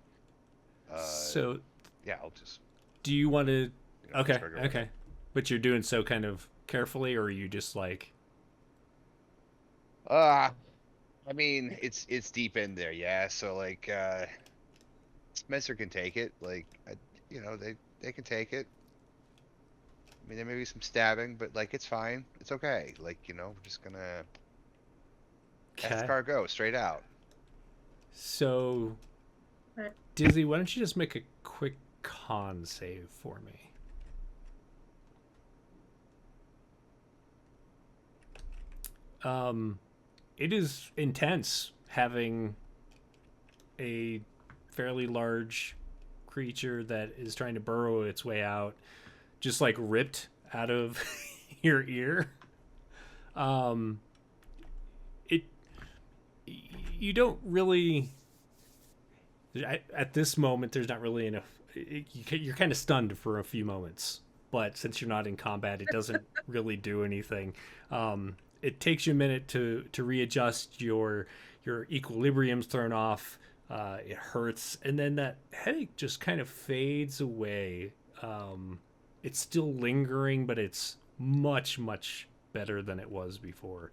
So. Yeah, I'll just. Do you want to? Okay. escargot Okay. But you're doing so kind of carefully, or are you just like? I mean, it's deep in there, yeah. So like, Spencer can take it. Like, they can take it. I mean, there may be some stabbing, but like, it's fine. It's okay. Like, we're just gonna escargot straight out. So, Dizzy, why don't you just make a quick con save for me? it is intense having a fairly large creature that is trying to burrow its way out, just like ripped out of your ear. Um, it you don't really at this moment. There's not really enough. You're kind of stunned for a few moments, but since you're not in combat, it doesn't really do anything. It takes you a minute to readjust your equilibrium's thrown off. It hurts, and then that headache just kind of fades away. It's still lingering, but it's much better than it was before.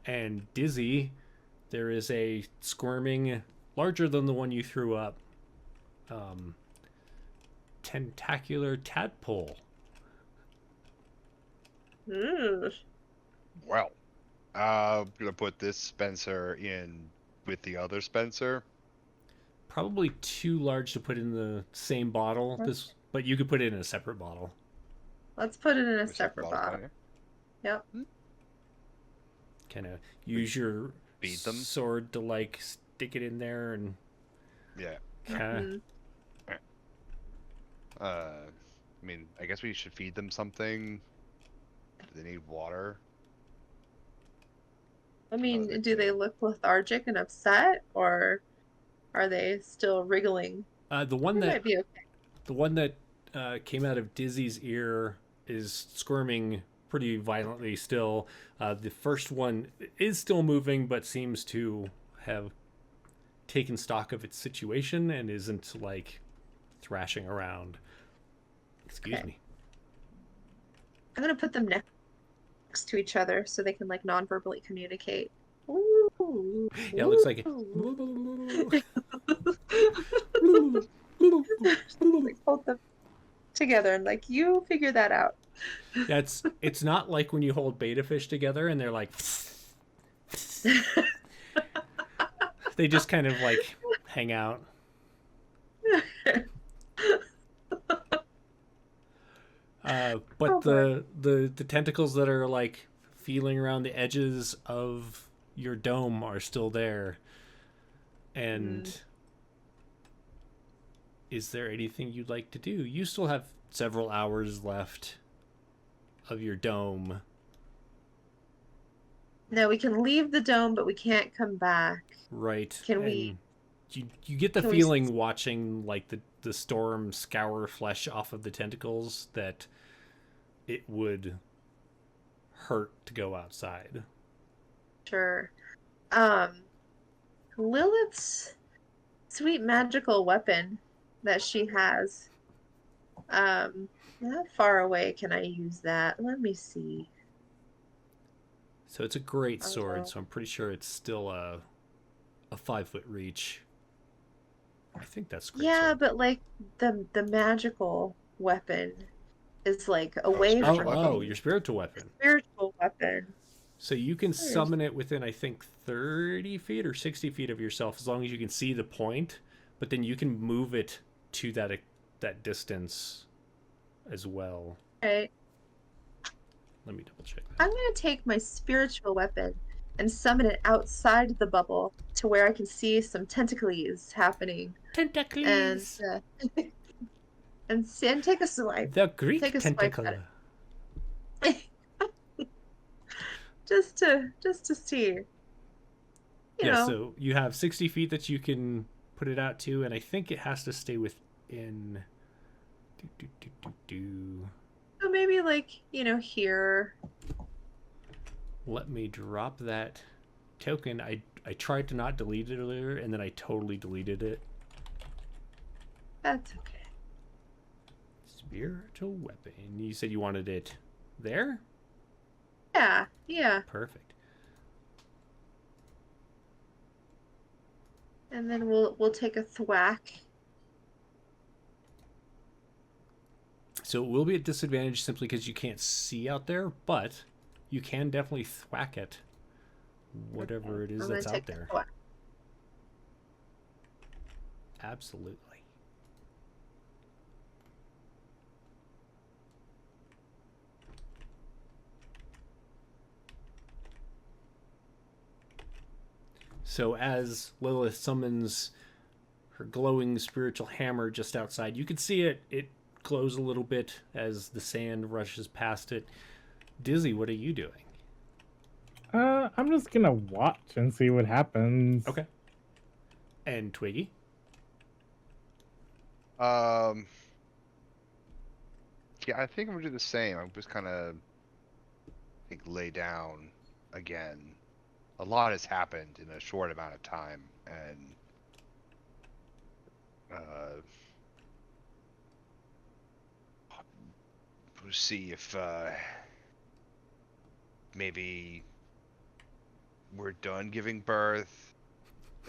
And dizzy, there is a squirming, larger than the one you threw up, tentacular tadpole. Well, I'm gonna put this Spencer in with the other Spencer. Probably too large to put in the same bottle. This, but you could put it in a separate bottle. Let's put it in a Which is separate bottle. here. Yep. Kind of use your Feed them? sword to like stick it in there and Yeah. kind of. I mean, I guess we should feed them something. Do they need water? I mean, do they look lethargic and upset, or are they still wriggling? The one They that might be okay. the one that came out of Dizzy's ear is squirming pretty violently still. The first one is still moving, but seems to have taken stock of its situation and isn't like thrashing around. Excuse me. I'm gonna put them next to each other so they can like non-verbally communicate. Ooh, Yeah, it looks like it. Like hold them together and like you figure that out. Yeah, it's not like when you hold beta fish together and they're like they just kind of like hang out. But the tentacles that are like feeling around the edges of your dome are still there. And is there anything you'd like to do? You still have several hours left of your dome. No, we can leave the dome, but we can't come back. Right. Can we? You get the Can we feeling watching like the storm scour flesh off of the tentacles that it would hurt to go outside. Sure. Lilith's sweet magical weapon that she has. How far away can I use that? Let me see. So it's a great sword, so I'm pretty sure it's still a 5-foot reach. I think that's great. Yeah, sword. but like the magical weapon is like away from Oh, me. your spiritual weapon. Spiritual weapon. So you can summon it within, I think, 30 feet or 60 feet of yourself, as long as you can see the point. But then you can move it to that distance as well. Okay. Let me double check that. I'm gonna take my spiritual weapon and summon it outside the bubble to where I can see some tentacles happening. Tentacles. And take a swipe. The Greek Take a swipe tentacle. at it. just to see. You know. So you have 60 feet that you can put it out to, and I think it has to stay within. So maybe like, here. Let me drop that token. I tried to not delete it earlier, and then I totally deleted it. That's okay. Spiritual weapon. You said you wanted it there? Yeah. Perfect. And then we'll take a thwack. So it will be at disadvantage simply because you can't see out there, but you can definitely thwack it. Whatever it is I'm that's gonna out take the there. thwack. Absolutely. So as Lilith summons her glowing spiritual hammer just outside, you can see it glows a little bit as the sand rushes past it. Dizzy, what are you doing? I'm just gonna watch and see what happens. Okay. And Twiggy? Um, yeah, I think I'm gonna do the same. I'm just kind of lay down again. A lot has happened in a short amount of time, and we'll see if maybe we're done giving birth.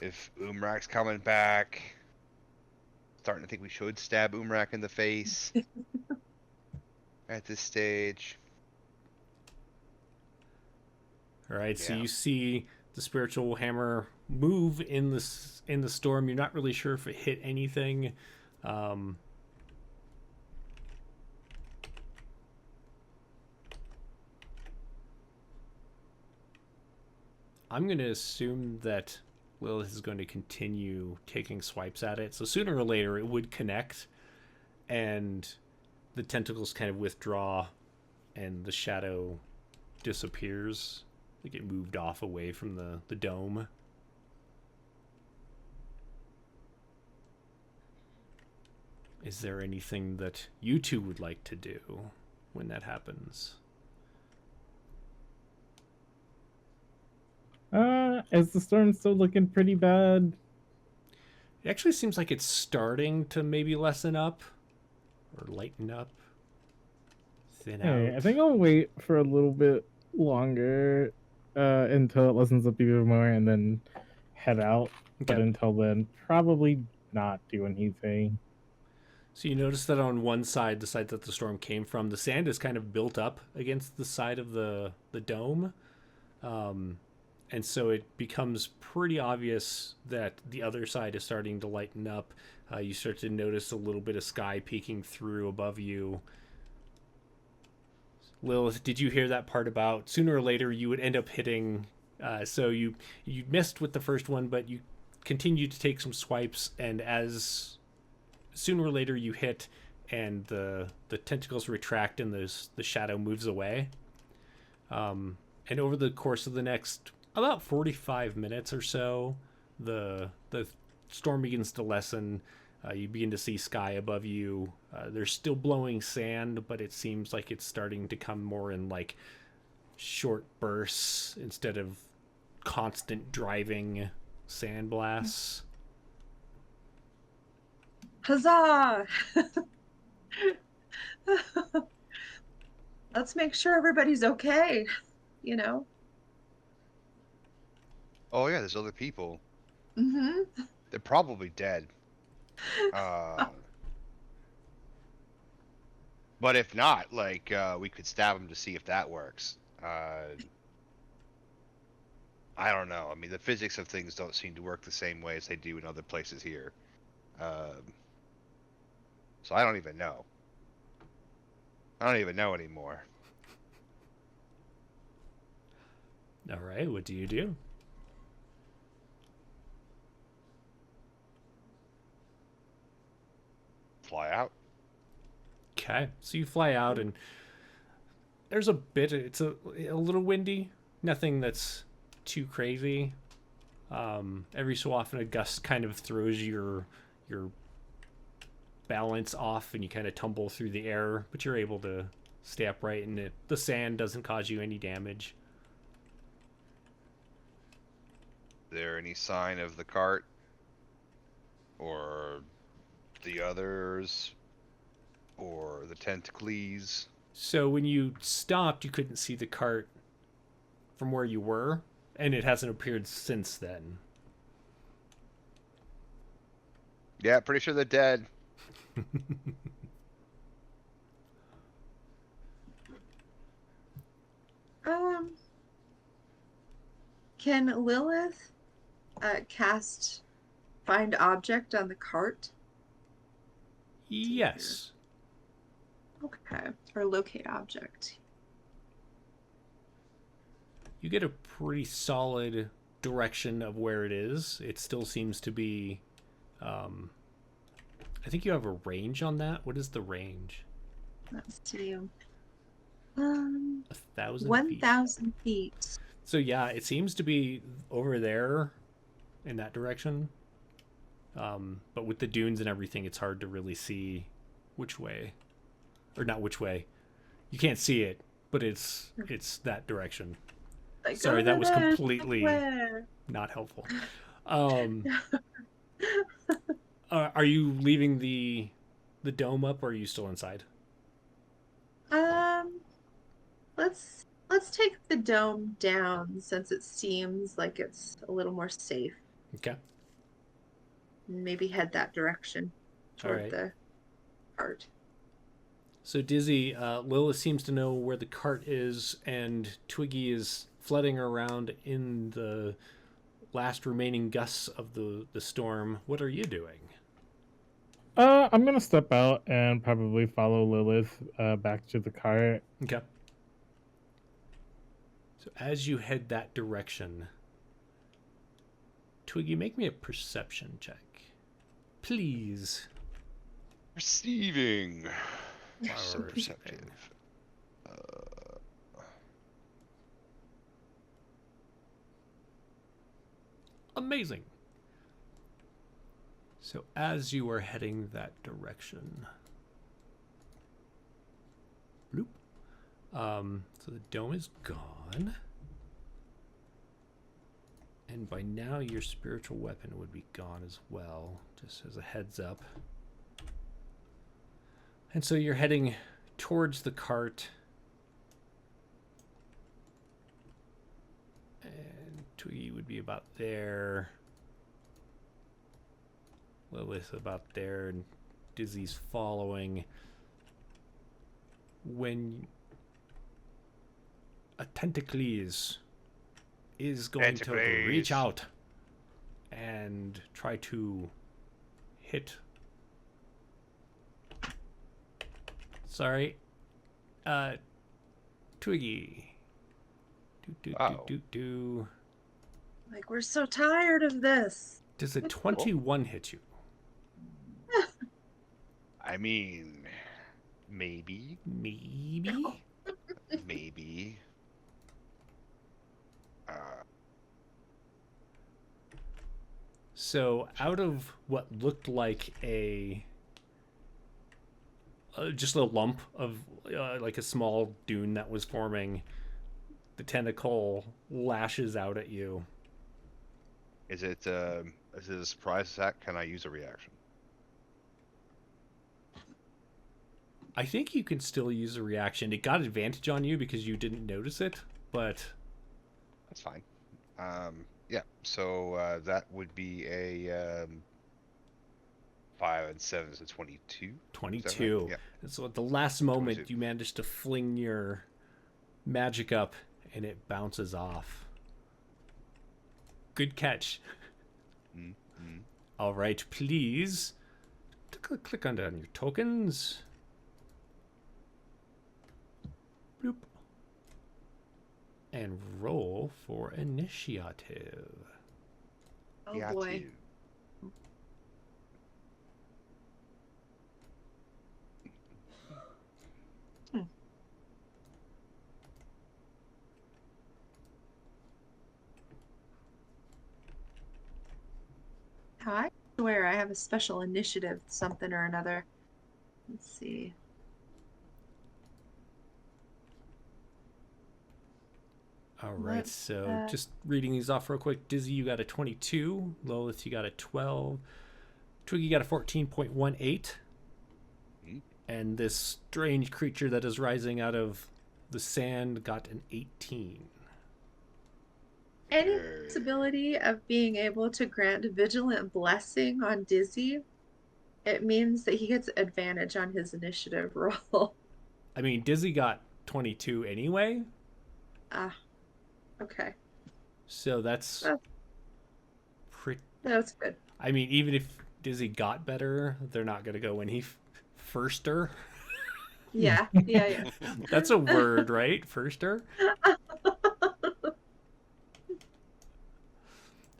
If Umrak's coming back, starting to think we should stab Umrak in the face at this stage. All right, so Yeah. you see the spiritual hammer move in the storm. You're not really sure if it hit anything. I'm going to assume that Lilith is going to continue taking swipes at it. So sooner or later, it would connect, and the tentacles kind of withdraw, and the shadow disappears. Like it moved off away from the dome. Is there anything that you two would like to do when that happens? Is the storm still looking pretty bad? It actually seems like it's starting to maybe lessen up or lighten up, thin Hey, out. I think I'll wait for a little bit longer until it lessens up even more and then head out. But Okay. until then, probably not do anything. So you notice that on one side, the side that the storm came from, the sand is kind of built up against the side of the dome. And so it becomes pretty obvious that the other side is starting to lighten up. You start to notice a little bit of sky peeking through above you. Lilith, did you hear that part about sooner or later you would end up hitting? So you missed with the first one, but you continued to take some swipes, and as sooner or later you hit, and the tentacles retract and the shadow moves away. And over the course of the next about 45 minutes or so, the storm begins to lessen. You begin to see sky above you. There's still blowing sand, but it seems like it's starting to come more in like short bursts instead of constant driving sand blasts. Huzzah! Let's make sure everybody's okay, you know? Oh yeah, there's other people. Mm-hmm. They're probably dead. But if not, like, we could stab them to see if that works. I don't know. I mean, the physics of things don't seem to work the same way as they do in other places here. So I don't even know. I don't even know anymore. All right, what do you do? Fly out. Okay, so you fly out, and there's a bit. It's a little windy. Nothing that's too crazy. Every so often, a gust kind of throws your balance off, and you kind of tumble through the air. But you're able to stay upright, and the sand doesn't cause you any damage. Is there any sign of the cart or the others or the tentacles? So when you stopped, you couldn't see the cart from where you were, and it hasn't appeared since then. Yeah, pretty sure they're dead. Can Lilith cast find object on the cart? Yes. Okay. Or locate object. You get a pretty solid direction of where it is. It still seems to be. I think you have a range on that. What is the range? Let's see. 1,000 feet. 1,000 feet. So yeah, it seems to be over there, in that direction. But with the dunes and everything, it's hard to really see which way, or not which way. You can't see it, but it's that direction. Like, Sorry, that was there, completely somewhere. not helpful. Are you leaving the dome up, or are you still inside? Let's take the dome down since it seems like it's a little more safe. Okay. And maybe head that direction toward Alright. the cart. So Dizzy, Lilith seems to know where the cart is, and Twiggy is flooding around in the last remaining gusts of the storm. What are you doing? I'm gonna step out and probably follow Lilith back to the cart. Okay. So as you head that direction, Twiggy, make me a perception check. Please. Receiving. Power Perceptive. Amazing. So as you are heading that direction, bloop. So the dome is gone, and by now your spiritual weapon would be gone as well, just as a heads up. And so you're heading towards the cart, and Twiggy would be about there. Lilith about there, and Dizzy's following. When a Tentacles is going to reach out and try to hit. Sorry. Twiggy. Do. Like, we're so tired of this. Does a 21 hit you? I mean, maybe. Maybe? Maybe. So out of what looked like a just a lump of like a small dune that was forming, the tentacle lashes out at you. Is it a surprise attack? Can I use a reaction? I think you can still use a reaction. It got advantage on you because you didn't notice it, but That's fine. Yeah. So that would be a 5 and 7, so 22. 22. Right? Yeah. And so at the last moment, 22. you managed to fling your magic up, and it bounces off. Good catch. Mm-hmm. All right, please click on your tokens. Bloop. And roll for initiative. Oh Yeah, boy. too. How I swear I have a special initiative, something or another. Let's see. All right, Let's, so just reading these off real quick. Dizzy, you got a 22. Lilith, you got a 12. Twiggy got a 14.18. Mhm. And this strange creature that is rising out of the sand got an 18. Any possibility of being able to grant vigilant blessing on Dizzy, it means that he gets advantage on his initiative roll. I mean, Dizzy got 22 anyway, Ah, okay. so that's Well, pretty. that's good. I mean, even if Dizzy got better, they're not going to go any firster. Yeah, yeah. That's a word, right? Firster?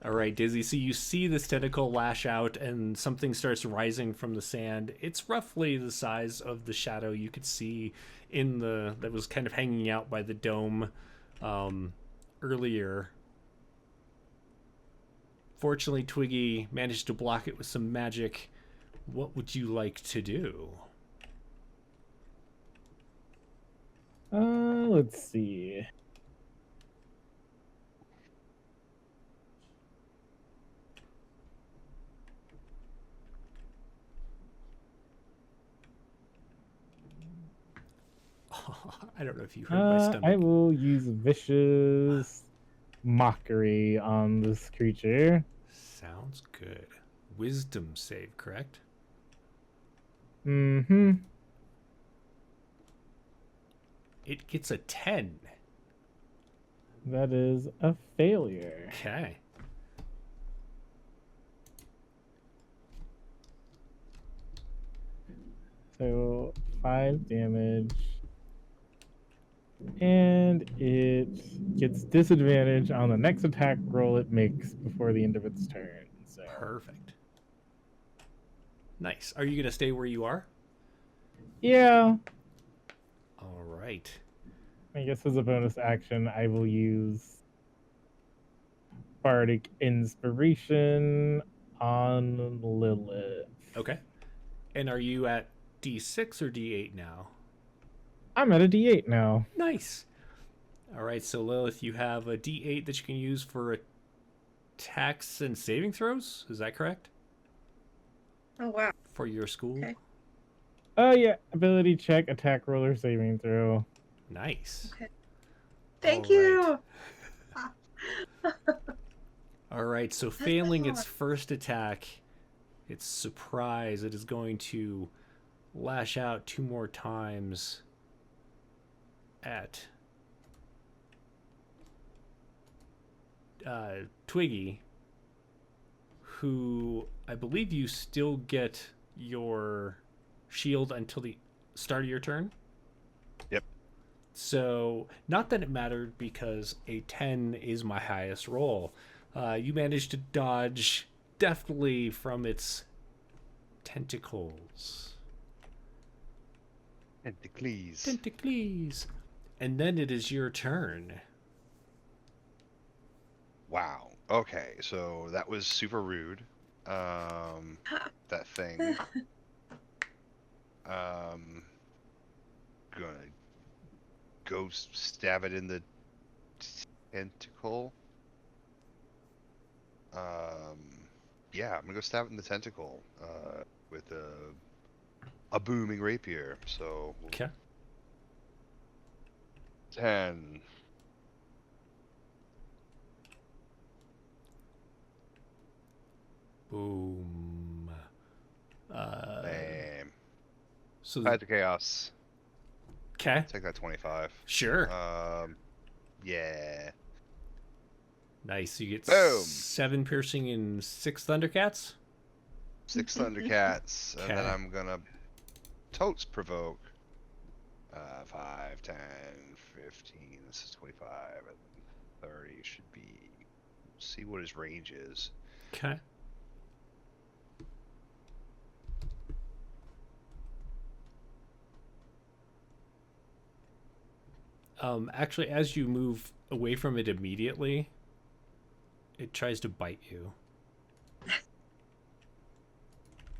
All right, Dizzy. So you see this tentacle lash out, and something starts rising from the sand. It's roughly the size of the shadow you could see in the that was kind of hanging out by the dome earlier. Fortunately, Twiggy managed to block it with some magic. What would you like to do? Let's see. I don't know if you heard my stomach. I will use vicious mockery on this creature. Sounds good. Wisdom save, correct? Mm-hmm. It gets a 10. That is a failure. Okay. So 5 damage. And it gets disadvantage on the next attack roll it makes before the end of its turn. So Perfect. Nice. Are you going to stay where you are? yeah, All right. I guess as a bonus action, I will use Bardic Inspiration on Lilith. Okay. And are you at D6 or D8 now? I'm at a D8 now. Nice. All right, so Lilith, you have a D8 that you can use for attacks and saving throws. Is that correct? Oh wow. For your school? Okay. Oh yeah, ability check, attack roller, saving throw. Nice. Okay. Thank All you. All right, so failing its first attack, its surprise, it is going to lash out 2 more times at Twiggy, who I believe you still get your shield until the start of your turn. Yep. So, not that it mattered because a 10 is my highest roll. You managed to dodge deftly from its tentacles. Tentacles. Tentacles. And then it is your turn. Wow. Okay, so that was super rude. That thing. Gonna go stab it in the tentacle. Yeah, I'm gonna go stab it in the tentacle. With a booming rapier. So Okay. 10. Boom. Bam. So, Tied to chaos. okay. Take that 25. Sure. Yeah. Nice. You get Boom. 7 piercing and 6 Thundercats. 6 Thundercats, and then Okay. I'm gonna totes provoke. 5, 10, 15. This is 25, and 30 should be. See what his range is. Okay. Actually, as you move away from it immediately, it tries to bite you.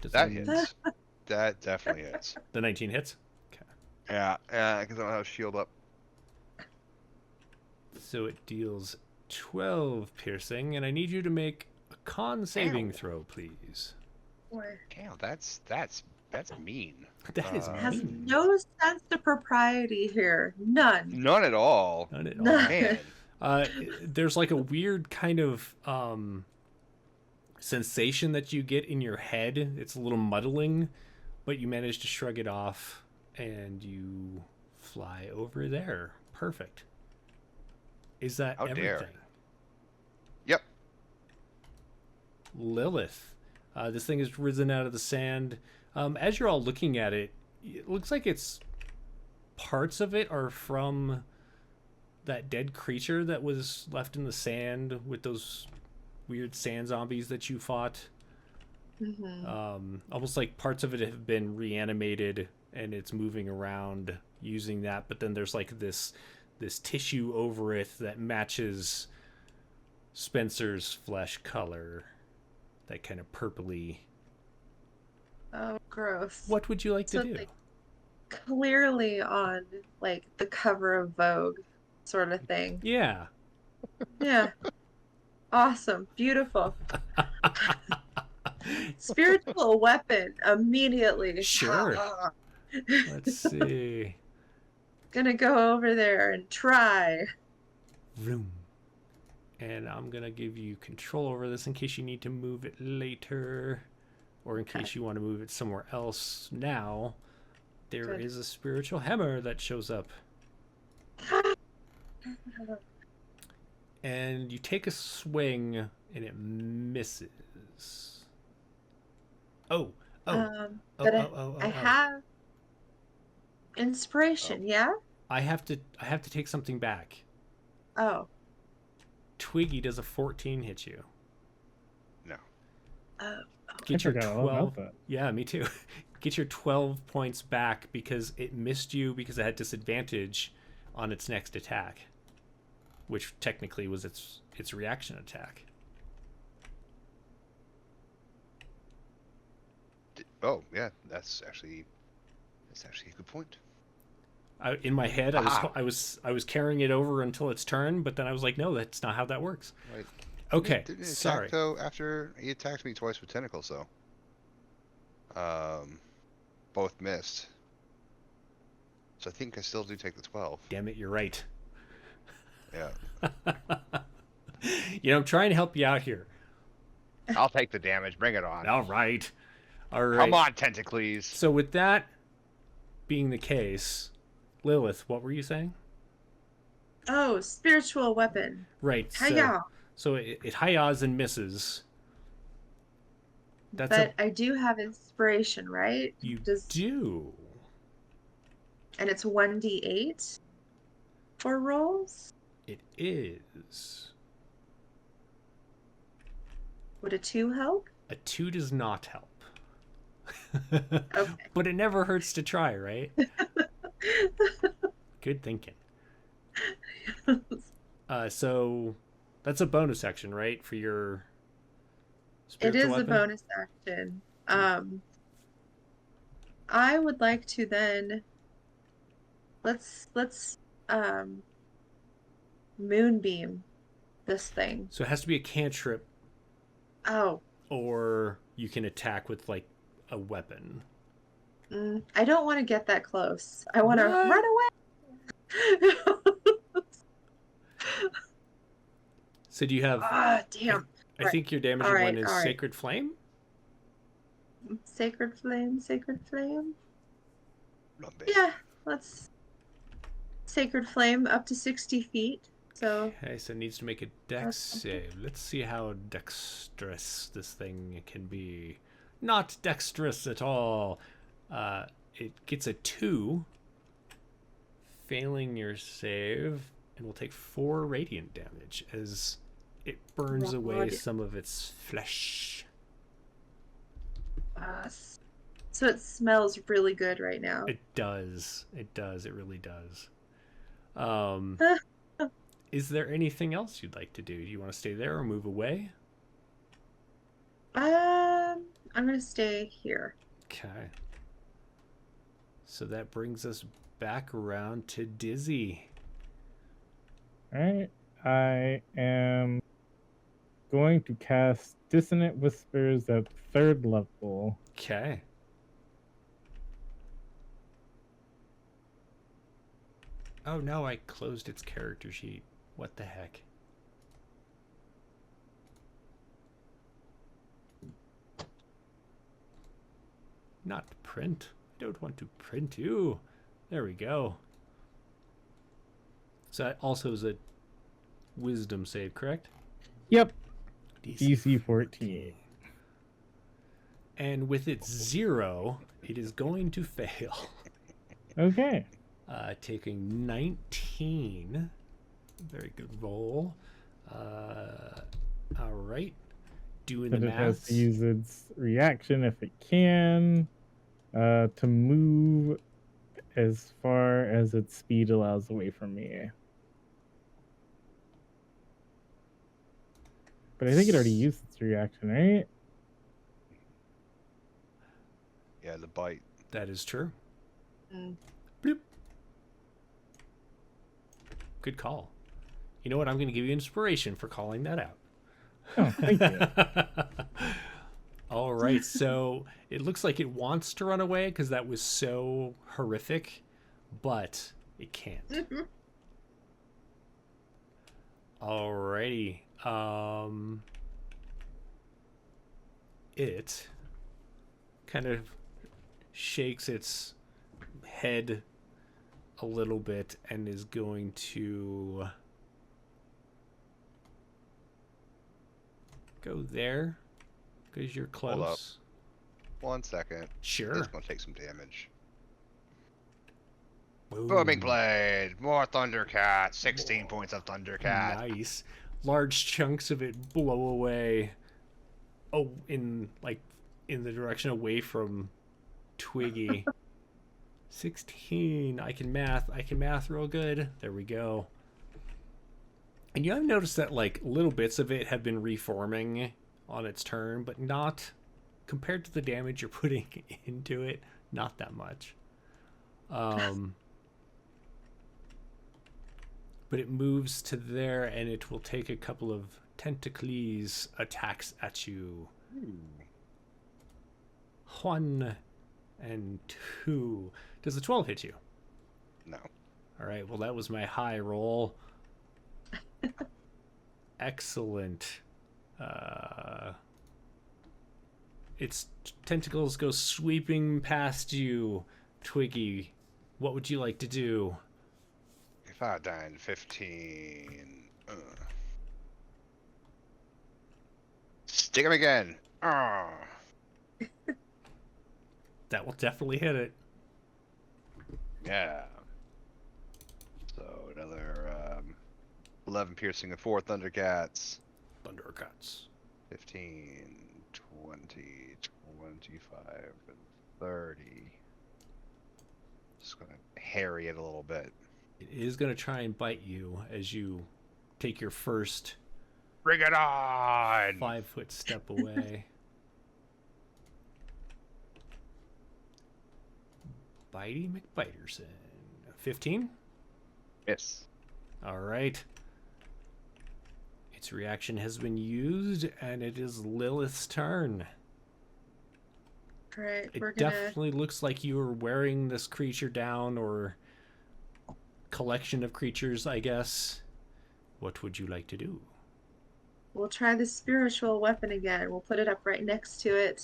Does That it- hits. That definitely hits. The 19 hits. Okay. Yeah, because I don't have shield up. So it deals 12 piercing, and I need you to make a con saving Ow. throw, please. Damn, that's mean. That is Has mean. no sense of propriety here. None. None at all. None at all. Man. There's like a weird kind of sensation that you get in your head. It's a little muddling, but you manage to shrug it off and you fly over there. Perfect. Is that How dare. everything? Yep. Lilith. This thing has risen out of the sand. As you're all looking at it, it looks like it's parts of it are from that dead creature that was left in the sand with those weird sand zombies that you fought. Mm-hmm. Almost like parts of it have been reanimated and it's moving around using that, but then there's like this tissue over it that matches Spencer's flesh color, that kind of purpley. Oh, gross. What would you like to So, do? like, clearly on like the cover of Vogue, sort of thing. Yeah. Yeah. Awesome. Beautiful. Spiritual weapon immediately. Sure. Let's see. Gonna go over there and try. Vroom. And I'm gonna give you control over this in case you need to move it later, or in case you want to move it somewhere else now. There is a spiritual hammer that shows up. And you take a swing and it misses. I have inspiration, yeah? I have to take something back. Oh. Twiggy, does a 14 hit you? No. Oh. Get your forgot all 12. about that. Yeah, me too. Get your 12 points back because it missed you because it had disadvantage on its next attack, which technically was its reaction attack. Oh, yeah, that's actually a good point. In my head, I was carrying it over until its turn, but then I was like, no, that's not how that works. Wait, Okay, didn't it sorry. attack, though, after he attacked me twice with tentacles, though. Both missed. So I think I still do take the 12. Damn it, you're right. Yeah. I'm trying to help you out here. I'll take the damage. Bring it on. All right. Come on, Tentacles. So with that being the case, Lilith, what were you saying? Oh, spiritual weapon. Right. Hiya. So it hi-yahs and misses. But I do have inspiration, right? You do. And it's 1d8 for rolls? It is. Would a 2 help? A 2 does not help. Okay. But it never hurts to try, right? Good thinking. So that's a bonus action, right? For your spiritual weapon? It is a bonus action. I would like to then let's moonbeam this thing. So it has to be a cantrip, Oh. or you can attack with like a weapon. I don't want to get that close. I want to run away. So do you have... damn. I think your damaging one is Sacred Flame? Sacred Flame, Sacred Flame? Lumbe. Yeah, let's... Sacred Flame up to 60 feet. So... Okay, so it needs to make a dex save. Let's see how dexterous this thing can be. Not dexterous at all. It gets a 2, failing your save, and will take 4 radiant damage as it burns away some of its flesh. So it smells really good right now. It does. It does. It really does. Is there anything else you'd like to do? Do you want to stay there or move away? I'm gonna stay here. Okay. So that brings us back around to Dizzy. Alright. I am going to cast Dissonant Whispers at 3rd level. Okay. Oh no, I closed its character sheet. What the heck? Not print. I don't want to print you. There we go. So that also is a wisdom save, correct? Yep. DC 14. And with its 0, it is going to fail. Okay. Taking 19. Very good roll. All right. Doing But the it has to maths. use its reaction if it can to move as far as its speed allows away from me. But I think it already used its reaction, right? Yeah, the bite. That is true. Mm. Bloop. Good call. You know what? I'm going to give you inspiration for calling that out. Oh, thank you. All right, so it looks like it wants to run away because that was so horrific, but it can't. Alrighty. It kind of shakes its head a little bit and is going to go there because you're close. Hold up. 1 second. Sure. This is gonna take some damage. Boom. Booming blade. More Thundercat. 16 points of Thundercat. Nice. Large chunks of it blow away. Oh, in the direction away from Twiggy. 16. I can math real good. There we go. And you have noticed that like little bits of it have been reforming on its turn, but not compared to the damage you're putting into it, not that much. But it moves to there, and it will take a couple of tentacles attacks at you. 1 and 2. Does a 12 hit you? No. All right, well, that was my high roll. Excellent. Its tentacles go sweeping past you, Twiggy. What would you like to do? If I die in 15. Stick him again. Oh. That will definitely hit it. Yeah. So another 11 piercing and 4 Thundercats. Thundercats. 15, 20, 25, and 30. Just gonna harry it a little bit. It is going to try and bite you as you take your first Bring it on! 5-foot step away. Bitey McBiterson. 15? Yes. All right. Its reaction has been used, and it is Lilith's turn. Right, It we're gonna. definitely looks like you are wearing this creature down, or collection of creatures, I guess. What would you like to do? We'll try the spiritual weapon again. We'll put it up right next to it.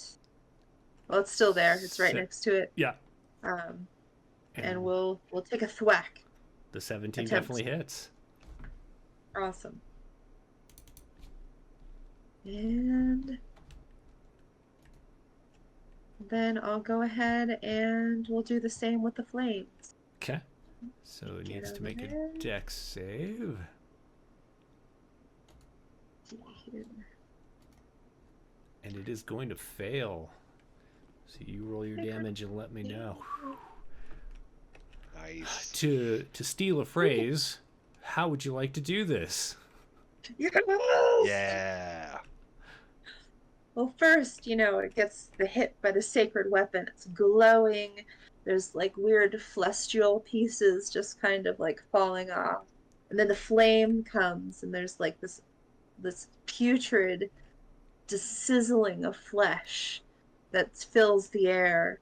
Well, it's still there. It's right Se- next to it. Yeah. And we'll take a thwack. The 17 attempt. definitely hits. Awesome. And then I'll go ahead and we'll do the same with the flames. Okay. So it Get needs to over make there. a dex save. And it is going to fail. So you roll your damage and let me know. Nice. To steal a phrase, how would you like to do this? Yeah. Well, first, it gets the hit by the sacred weapon. It's glowing. There's like weird celestial pieces just kind of like falling off. And then the flame comes and there's like this putrid sizzling of flesh that fills the air.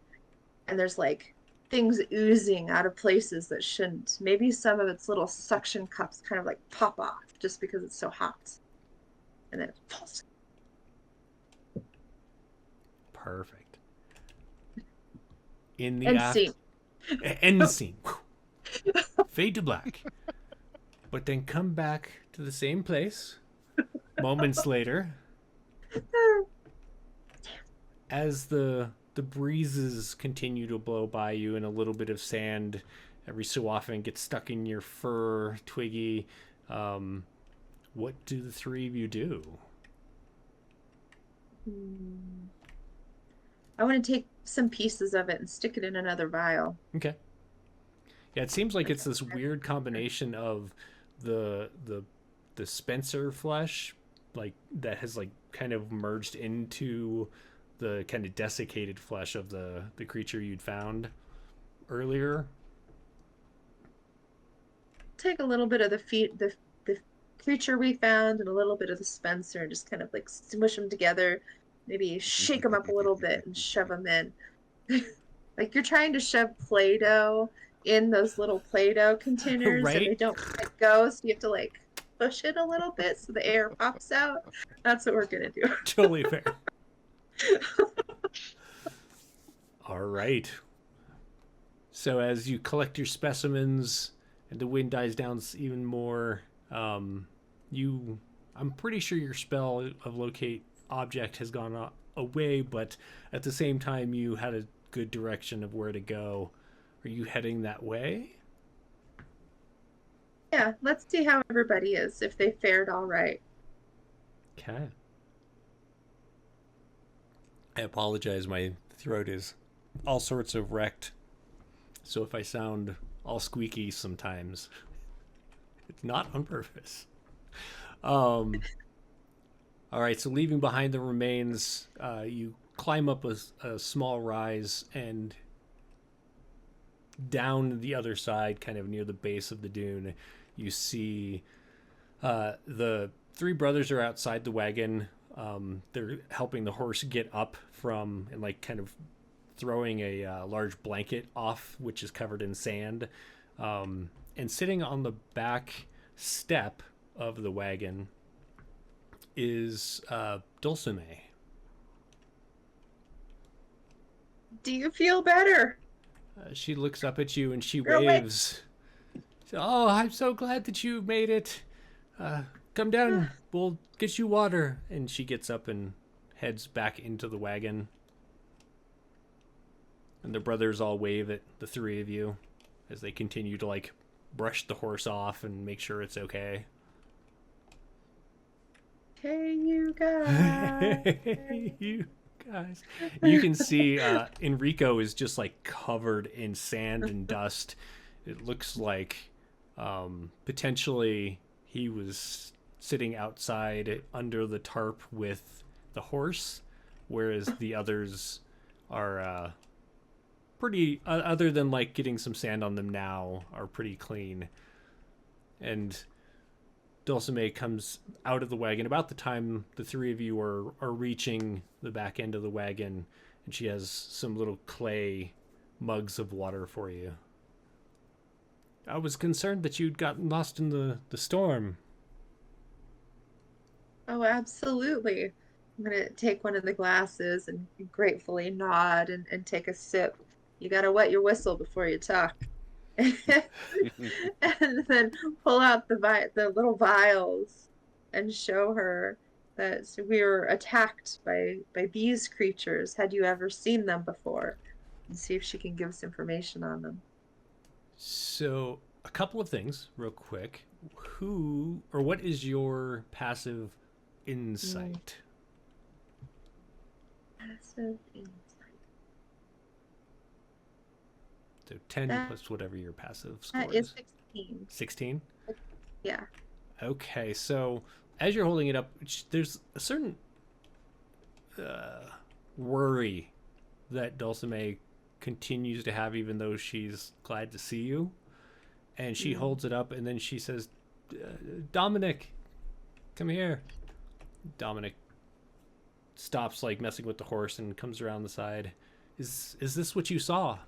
And there's like things oozing out of places that shouldn't. Maybe some of its little suction cups kind of like pop off just because it's so hot. And then it falls. Perfect. In the End scene. End scene. Fade to black. But then come back to the same place moments later as the breezes continue to blow by you, and a little bit of sand every so often gets stuck in your fur, Twiggy. What do the three of you do? Hmm. I want to take some pieces of it and stick it in another vial. Okay. Yeah, it seems like Like it's this weird combination of the the the Spencer flesh, like that has like kind of merged into the kind of desiccated flesh of the creature you'd found earlier. take a little bit of the creature we found and a little bit of the Spencer and just kind of like smush them together. Maybe shake them up a little bit and shove them in. Like you're trying to shove Play-Doh in those little Play-Doh containers and Right? they don't quite go, so you have to like push it a little bit so the air pops out. That's what we're gonna do. Totally fair. All right. So as you collect your specimens and the wind dies down even more, you I'm pretty sure your spell of locate object has gone away, but at the same time you had a good direction of where to go. Are you heading that way? Yeah, let's see how everybody is, if they fared all right. Okay. I apologize, my throat is all sorts of wrecked. So if I sound all squeaky sometimes, it's not on purpose. Um, all right, so leaving behind the remains, you climb up a small rise and down the other side, kind of near the base of the dune, you see the three brothers are outside the wagon. They're helping the horse get up from and like kind of throwing a large blanket off, which is covered in sand. And sitting on the back step of the wagon is Dulcime. Do you feel better? She looks up at you and she You're awake. waves. Oh, I'm so glad that you made it. Come down. We'll get you water. And she gets up and heads back into the wagon. And the brothers all wave at the three of you as they continue to like brush the horse off and make sure it's okay. Hey, you guys. You guys. You can see Enrico is just like covered in sand and dust. It looks like potentially he was sitting outside under the tarp with the horse, whereas the others are pretty, other than like getting some sand on them now, are pretty clean. And Dulcime comes out of the wagon about the time the three of you are reaching the back end of the wagon, and she has some little clay mugs of water for you. I was concerned that you'd gotten lost in the storm. Oh, absolutely. I'm gonna take one of the glasses and gratefully nod and take a sip. You gotta wet your whistle before you talk. And then pull out the little vials and show her that we were attacked by these creatures. Had you ever seen them before? And see if she can give us information on them. So, a couple of things, real quick. Who or what is your passive insight? Passive insight. So 10 That, plus whatever your passive score that is is. 16. 16? Yeah. Okay, so as you're holding it up, there's a certain worry that Dulcime continues to have, even though she's glad to see you. And she holds it up, and then she says, Dominic, come here. Dominic stops, like, messing with the horse and comes around the side. Is this what you saw?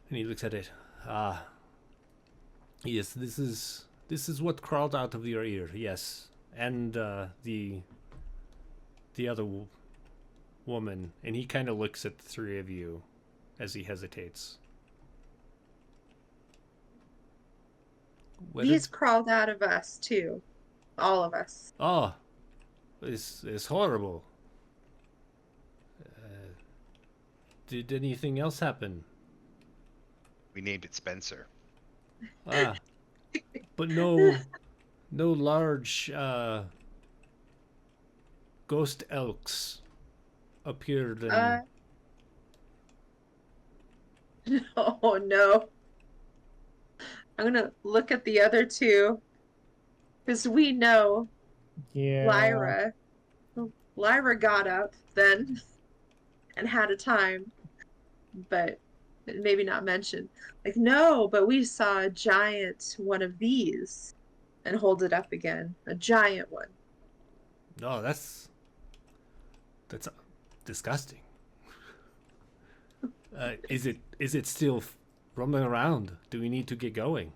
And he looks at it. Yes, this is what crawled out of your ear. Yes, and the other woman. And he kind of looks at the three of you as he hesitates. These crawled out of us too. All of us. Oh, it's horrible. Did anything else happen? We named it Spencer. But no large ghost elks appeared Uh, and oh no. I'm gonna look at the other two because we know Yeah. Lyra. Lyra got up then and had a time, but maybe not mentioned. Like, no, but we saw a giant one of these and hold it up again. A giant one. oh, that's disgusting. Is it still roaming around? Do we need to get going?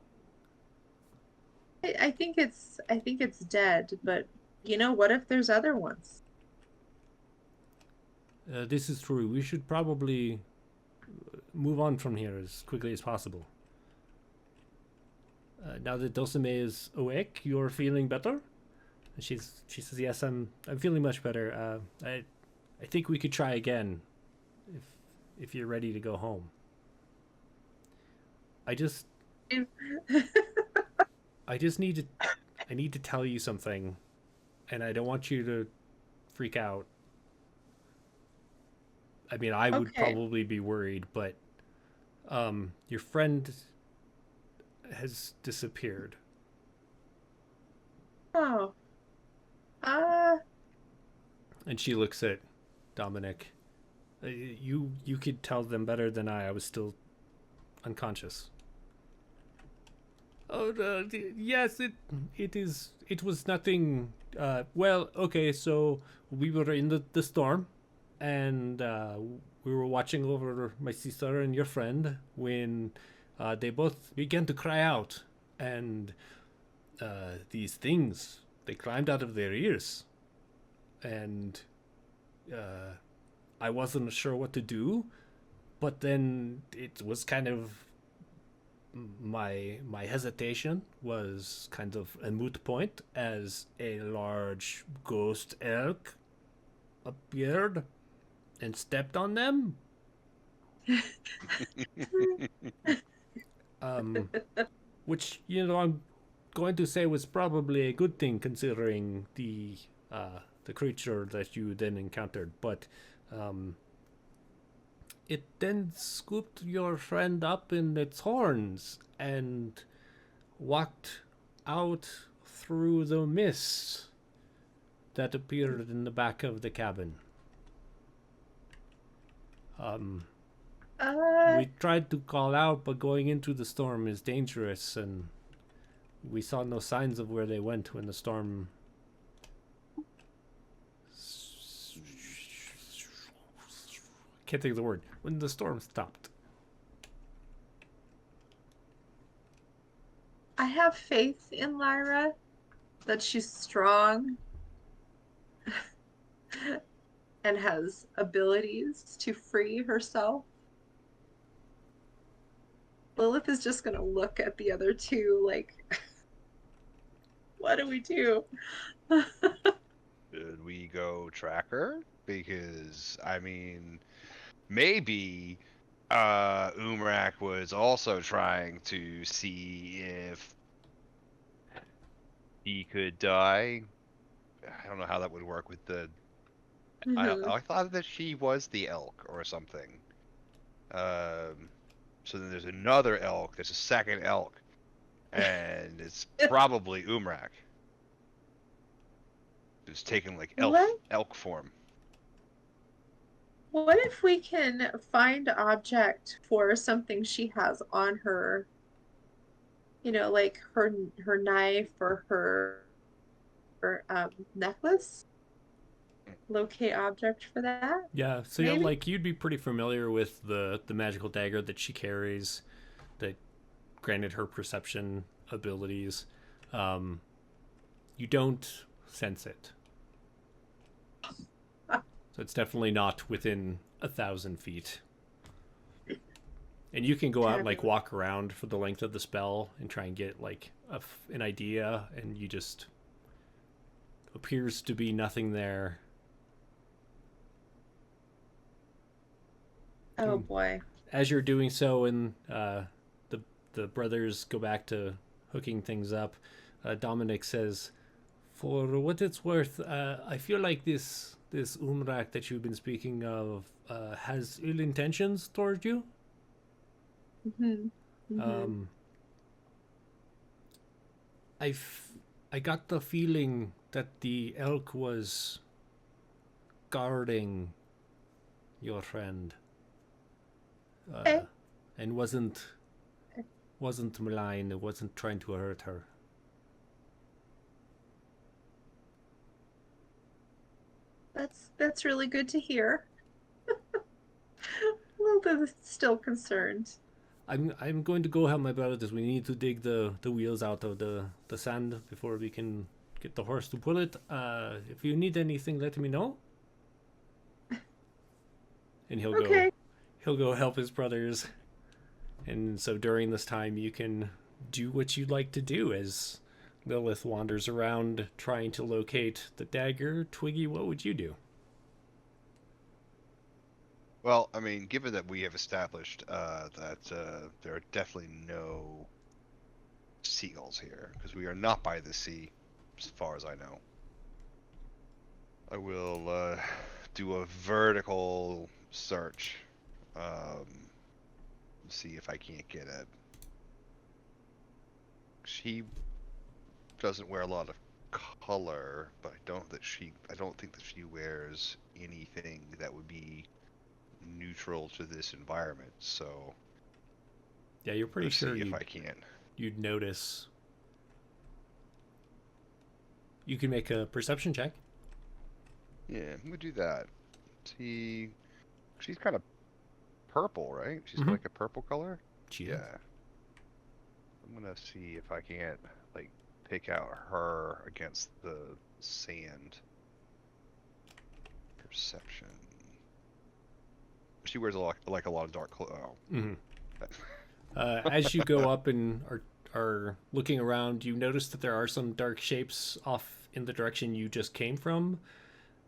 I think it's dead, but what if there's other ones? This is true. We should probably move on from here as quickly as possible. Now that Dosame is awake, you're feeling better? She says, yes, I'm feeling much better. I think we could try again if you're ready to go home. I just I need to tell you something, and I don't want you to freak out. I mean, I would Okay. probably be worried, but your friend has disappeared. Oh. Uh, And she looks at Dominic. You could tell them better than I. I was still unconscious. Oh, yes, it was nothing. Well, okay, so we were in the storm, and we were watching over my sister and your friend when they both began to cry out, and these things, they climbed out of their ears, and I wasn't sure what to do, but then it was kind of my hesitation was kind of a moot point as a large ghost elk appeared and stepped on them. Um, which I'm going to say was probably a good thing considering the creature that you then encountered, but it then scooped your friend up in its horns and walked out through the mist that appeared in the back of the cabin. uh, We tried to call out, but going into the storm is dangerous, and we saw no signs of where they went when the storm. Can't think of the word. When the storm stopped. I have faith in Lyra that she's strong and has abilities to free herself. Lilith is just gonna look at the other two like, what do we do? Should we go track her? Because I mean, maybe Umrak was also trying to see if he could die. I don't know how that would work with the. Mhm. I thought that she was the elk or something. So then there's another elk. There's a second elk, and it's probably Umrak, who's taken like What elk form. what if we can find object for something she has on her, like her knife or her necklace? Locate object for that, Yeah, so maybe? you'd be pretty familiar with the magical dagger that she carries, that granted her perception abilities. Um, you don't sense it, so it's definitely not within 1,000 feet. And you can go out and like Fabulous. walk around for the length of the spell and try and get like an idea, and you just appears to be nothing there. Oh boy. As you're doing so, and the brothers go back to hooking things up, Dominic says, For what it's worth, I feel like this Umrak that you've been speaking of has ill intentions towards you. Mm-hmm. Mm-hmm. Um, I I got the feeling that the elk was guarding your friend, Eh, and wasn't malign. It wasn't trying to hurt her. that's really good to hear. A little bit still concerned. I'm going to go help my brothers. We need to dig the wheels out of the sand before we can get the horse to pull it. If you need anything, let me know. And Okay. he'll go help his brothers. And so during this time, you can do what you'd like to do as Lilith wanders around trying to locate the dagger. Twiggy, what would you do? Well, I mean, given that we have established that there are definitely no seagulls here, because we are not by the sea, as far as I know, I will do a vertical search, see if I can't get a. She doesn't wear a lot of color, but I don't think that she wears anything that would be neutral to this environment. So Yeah, you're pretty let's sure see if I can. you'd notice. You can make a perception check. Yeah, we'll do that. See, she's kind of purple, right? She's Mhm. like a purple color. Cheetah. Yeah. I'm gonna see if I can't like pick out her against the sand. Perception. She wears a lot of dark clothes. Oh. Mm-hmm. As you go up and are looking around, you notice that there are some dark shapes off in the direction you just came from.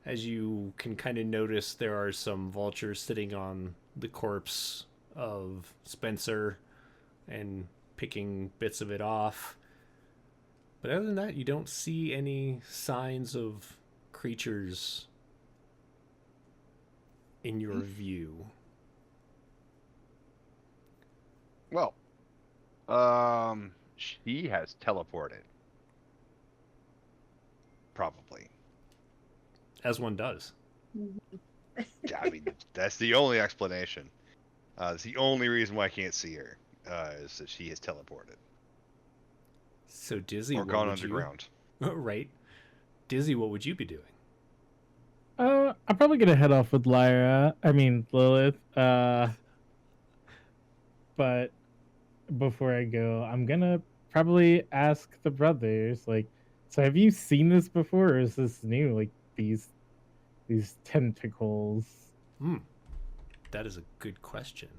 As you can kind of notice, there are some vultures sitting on the corpse of Spencer and picking bits of it off. But other than that, you don't see any signs of creatures in your view. Well, she has teleported. Probably. As one does. Yeah, I mean, that's the only explanation. It's the only reason why I can't see her, is that she has teleported. So Dizzy, Or what gone would underground. you... right. Dizzy, what would you be doing? I'm probably gonna head off with Lilith. But before I go, I'm gonna probably ask the brothers, like, so have you seen this before, or is this new? Like these tentacles. That is a good question.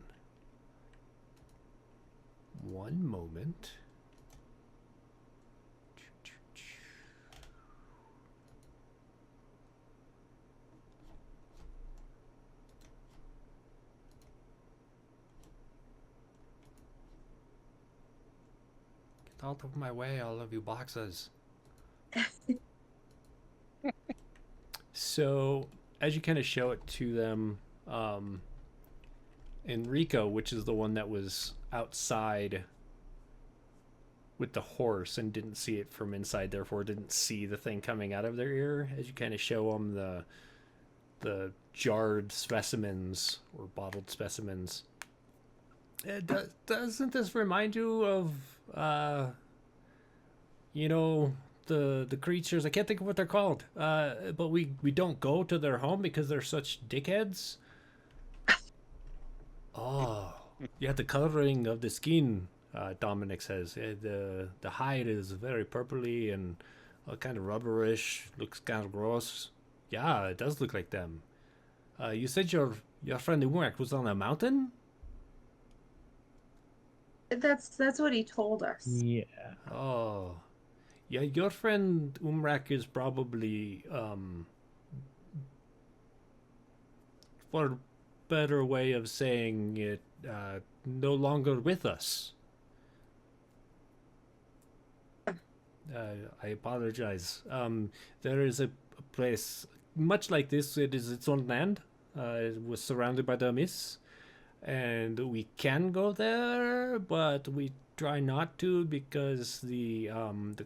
One moment. Get out of my way, all of you boxes. So, as you kind of show it to them, Enrico, which is the one that was outside with the horse and didn't see it from inside, therefore didn't see the thing coming out of their ear, as you kind of show them the jarred specimens or bottled specimens. Doesn't this remind you of the creatures? I can't think of what they're called. But we don't go to their home because they're such dickheads. Oh, yeah, the coloring of the skin. Dominic says the hide is very purpley and kind of rubberish. Looks kind of gross. Yeah, it does look like them. You said your friend Umrak was on a mountain. That's what he told us. Yeah. Oh, yeah. Your friend Umrak is probably for better way of saying it, no longer with us. I apologize. There is a place much like this. It is its own land. It was surrounded by the mist, and we can go there, but we try not to because the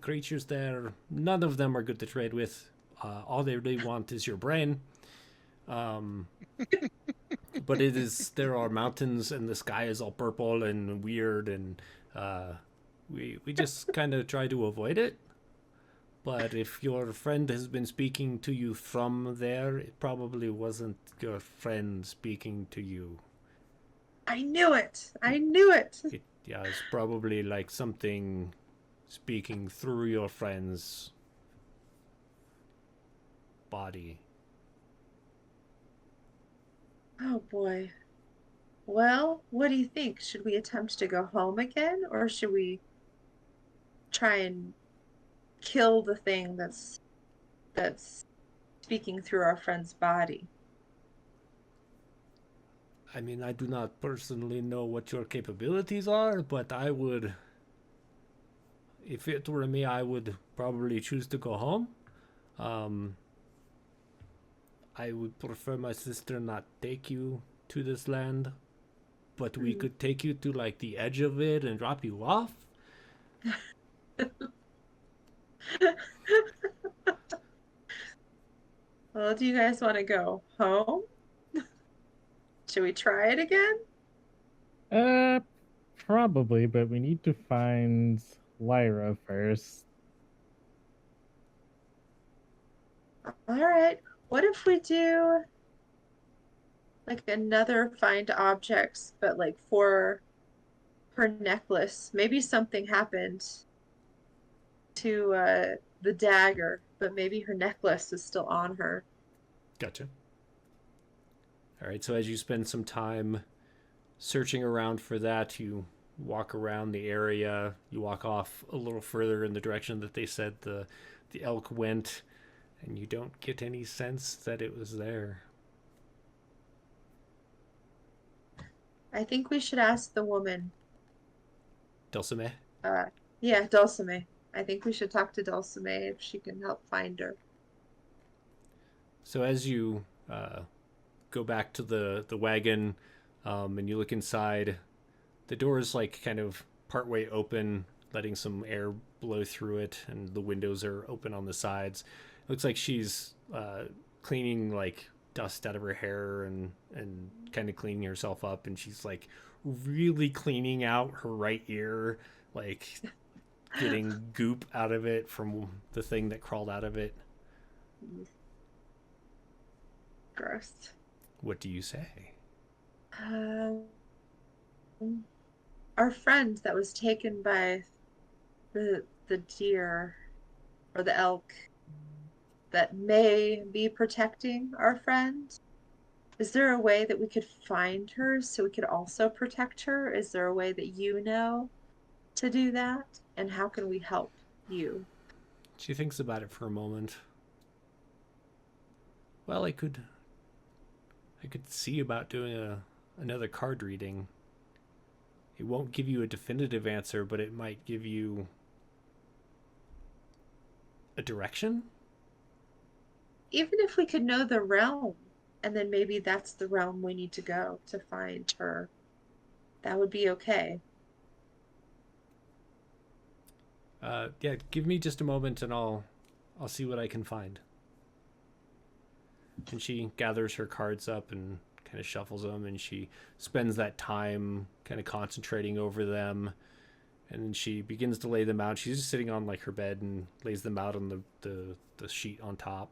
creatures there, none of them are good to trade with. All they really want is your brain. Um, but it is there are mountains and the sky is all purple and weird, and we just kind of try to avoid it. But if your friend has been speaking to you from there, it probably wasn't your friend speaking to you. I knew it. I knew it. Yeah, it's probably like something speaking through your friend's body. Oh boy. Well, what do you think? Should we attempt to go home again, or should we try and kill the thing that's speaking through our friend's body? I mean, I do not personally know what your capabilities are, but I would, if it were me, I would probably choose to go home. Um, I would prefer my sister not take you to this land, but we could take you to like the edge of it and drop you off. Well, do you guys want to go home? Should we try it again? Probably, but we need to find Lyra first. All right. What if we do like another find objects, but like for her necklace? Maybe something happened to the dagger, but maybe her necklace is still on her. Gotcha. All right, so as you spend some time searching around for that, you walk around the area. You walk off a little further in the direction that they said the elk went, and you don't get any sense that it was there. I think we should ask the woman. Dulcime? Yeah, Dulcime. I think we should talk to Dulcime if she can help find her. So as you go back to the wagon, and you look inside, the door is like kind of partway open, letting some air blow through it, and the windows are open on the sides. It looks like she's cleaning like dust out of her hair and kind of cleaning herself up, and she's like really cleaning out her right ear, like getting goop out of it from the thing that crawled out of it. Gross. What do you say? Our friend that was taken by the deer or the elk that may be protecting our friend. Is there a way that we could find her so we could also protect her? Is there a way that you know to do that? And how can we help you? She thinks about it for a moment. Well, I could see about doing another card reading. It won't give you a definitive answer, but it might give you a direction. Even if we could know the realm, and then maybe that's the realm we need to go to find her, that would be okay. Yeah, give me just a moment and I'll see what I can find. And she gathers her cards up and kind of shuffles them, and she spends that time kind of concentrating over them, and then she begins to lay them out. She's just sitting on like her bed and lays them out on the sheet on top.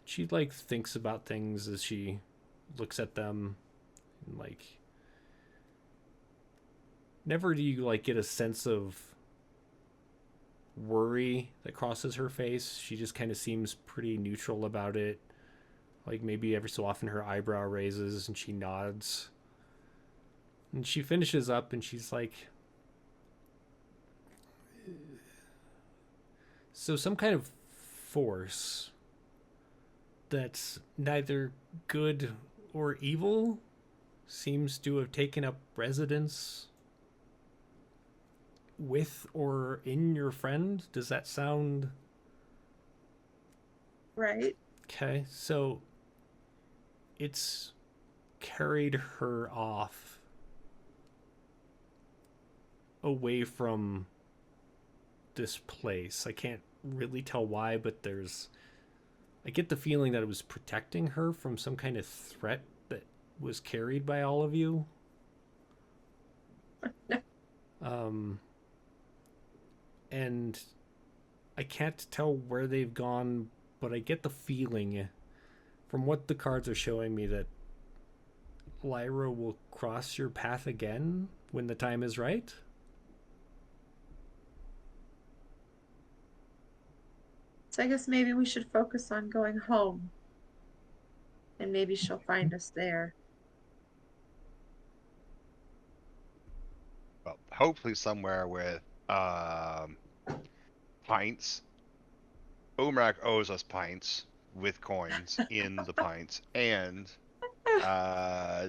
She like thinks about things as she looks at them, and like never do you like get a sense of worry that crosses her face. She just kind of seems pretty neutral about it. Like maybe every so often her eyebrow raises and she nods. And she finishes up and she's like, so some kind of force that's neither good or evil seems to have taken up residence with or in your friend? Does that sound Right. okay? So it's carried her off away from this place. I can't really tell why, but I get the feeling that it was protecting her from some kind of threat that was carried by all of you. Um, and I can't tell where they've gone, but I get the feeling from what the cards are showing me that Lyra will cross your path again when the time is right. So I guess maybe we should focus on going home. And maybe she'll find us there. Well, hopefully somewhere with pints. Umrak owes us pints with coins in the pints, and uh,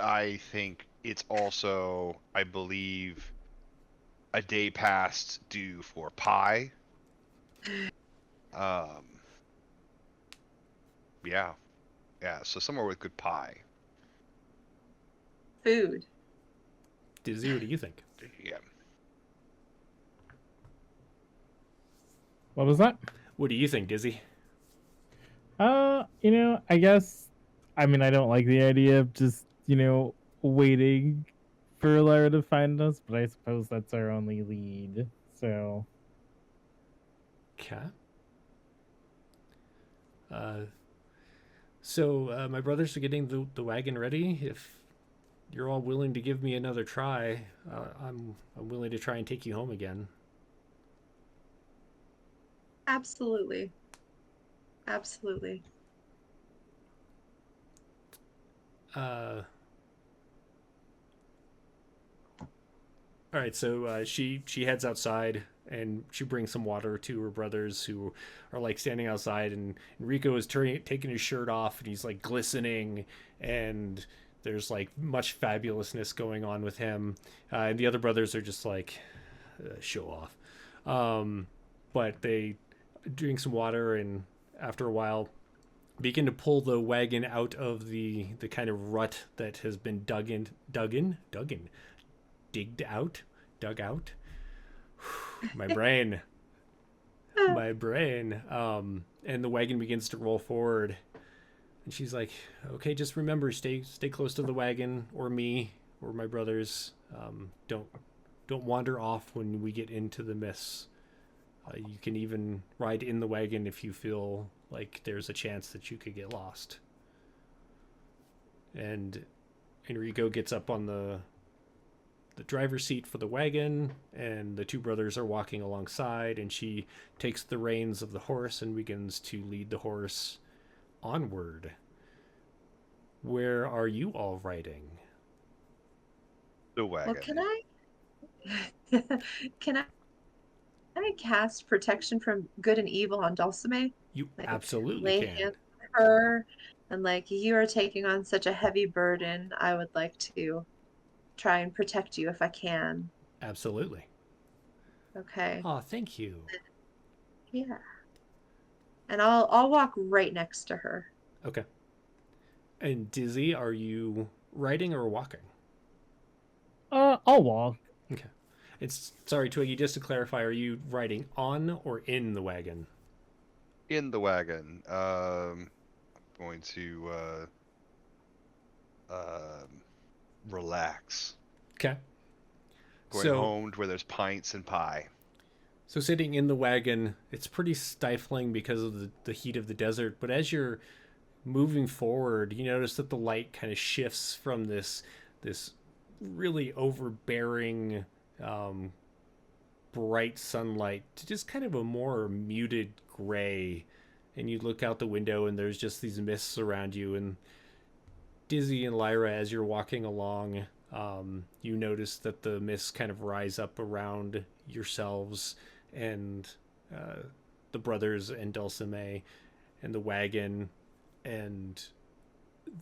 I think it's also, I believe, a day past due for pie. Um, yeah, so somewhere with good pie. Food. Dizzy, what do you think? Yeah. What was that? What do you think, Dizzy? I guess, I mean, I don't like the idea of just, waiting for Lara to find us, but I suppose that's our only lead. So, Okay. So my brothers are getting the wagon ready. If you're all willing to give me another try, I'm willing to try and take you home again. Absolutely. Absolutely. All right, so she heads outside and she brings some water to her brothers who are like standing outside, and Rico is taking his shirt off and he's like glistening, and there's like much fabulousness going on with him, and the other brothers are just like show off, but they drink some water and after a while begin to pull the wagon out of the kind of rut that has been dug out. My brain. My brain. And the wagon begins to roll forward. And she's like, okay, just remember, stay close to the wagon or me or my brothers. Don't wander off when we get into the mists. You can even ride in the wagon if you feel like there's a chance that you could get lost. And Enrico gets up on the driver's seat for the wagon, and the two brothers are walking alongside, and she takes the reins of the horse and begins to lead the horse onward. Where are you all riding? The wagon. Well, can I cast protection from good and evil on Dulcime? You Like, absolutely lay can. hands on her, and like, you are taking on such a heavy burden. I would like to try and protect you if I can. Absolutely. Okay. Oh, thank you. Yeah. And I'll walk right next to her. Okay. And Dizzy, are you riding or walking? I'll walk. Okay. It's sorry, Twiggy, just to clarify, are you riding on or in the wagon? In the wagon. I'm going to relax. Okay. Going home to where there's pints and pie. So sitting in the wagon, it's pretty stifling because of the heat of the desert, but as you're moving forward, you notice that the light kind of shifts from this really overbearing bright sunlight to just kind of a more muted gray, and you look out the window and there's just these mists around you. And Dizzy and Lyra, as you're walking along, you notice that the mists kind of rise up around yourselves and the brothers and Dulcime and the wagon, and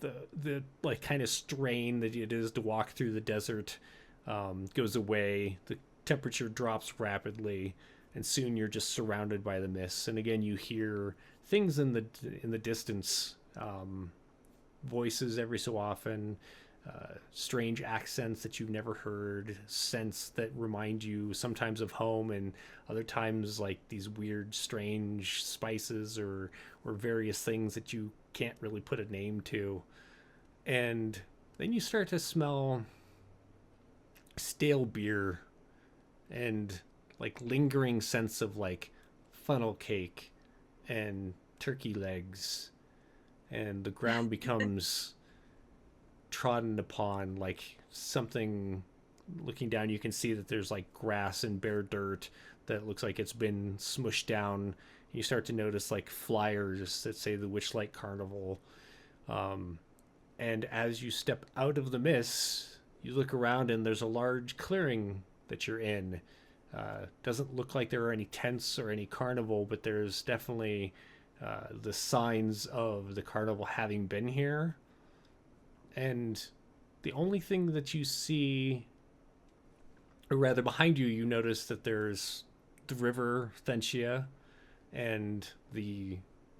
the like kind of strain that it is to walk through the desert goes away. temperature drops rapidly, and soon you're just surrounded by the mist. And again, you hear things in the distance, voices every so often, strange accents that you've never heard, scents that remind you sometimes of home, and other times like these weird, strange spices or various things that you can't really put a name to. And then you start to smell stale beer and like lingering sense of like funnel cake and turkey legs, and the ground becomes trodden upon like something. Looking down, you can see that there's like grass and bare dirt that looks like it's been smushed down. You start to notice like flyers that say the Witchlight Carnival. And as you step out of the mist, you look around and there's a large clearing that you're in. Doesn't look like there are any tents or any carnival, but there's definitely the signs of the carnival having been here. And the only thing that you see, or rather behind you, you notice that there's the river Thentia and the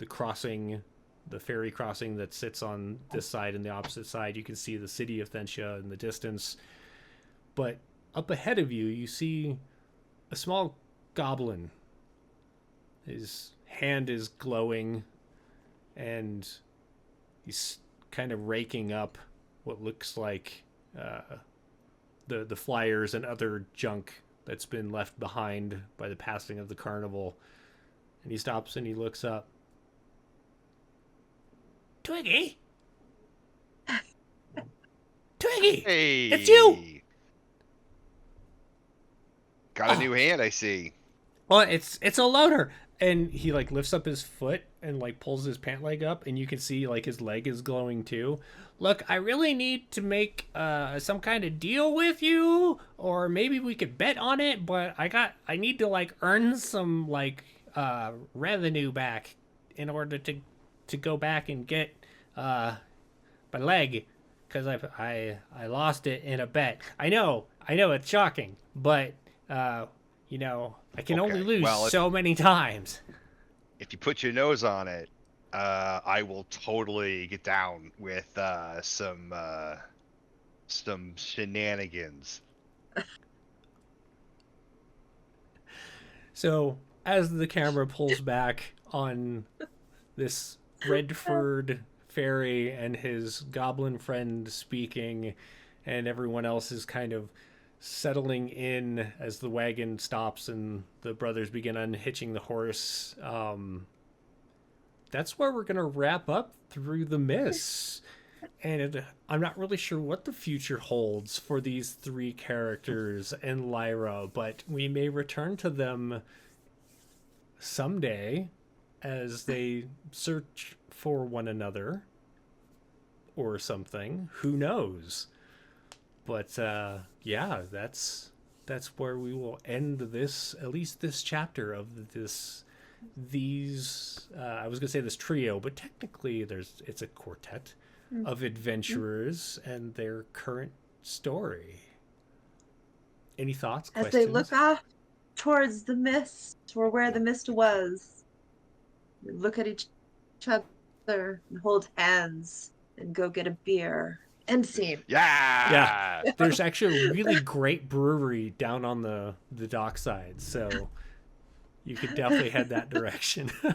crossing, the ferry crossing that sits on this side, and the opposite side you can see the city of Thentia in the distance. But up ahead of you, you see a small goblin. His hand is glowing, and he's kind of raking up what looks like the flyers and other junk that's been left behind by the passing of the carnival. And he stops and he looks up. Twiggy? Twiggy! Hey, It's you! Got a new hand, I see. Well, it's a loader. And he like lifts up his foot and like pulls his pant leg up, and you can see like his leg is glowing too. Look, I really need to make some kind of deal with you, or maybe we could bet on it, but I need to like earn some like revenue back in order to go back and get my leg, because I lost it in a bet. I know it's shocking, but you know, I can only lose so many times. If you put your nose on it, I will totally get down with some shenanigans. So as the camera pulls back on this red-furred fairy and his goblin friend speaking, and everyone else is kind of settling in as the wagon stops and the brothers begin unhitching the horse, that's where we're gonna wrap up Through the Mist. And I'm not really sure what the future holds for these three characters and Lyra, but we may return to them someday as they search for one another or something. Who knows? But yeah, that's where we will end this, at least this chapter of these I was gonna say this trio, but technically it's a quartet of adventurers and their current story. Any thoughts, As questions? they look off towards the mist, or where the mist was, they look at each other and hold hands and go get a beer. End scene. Yeah. There's actually a really great brewery down on the dockside, so you could definitely head that direction. Oh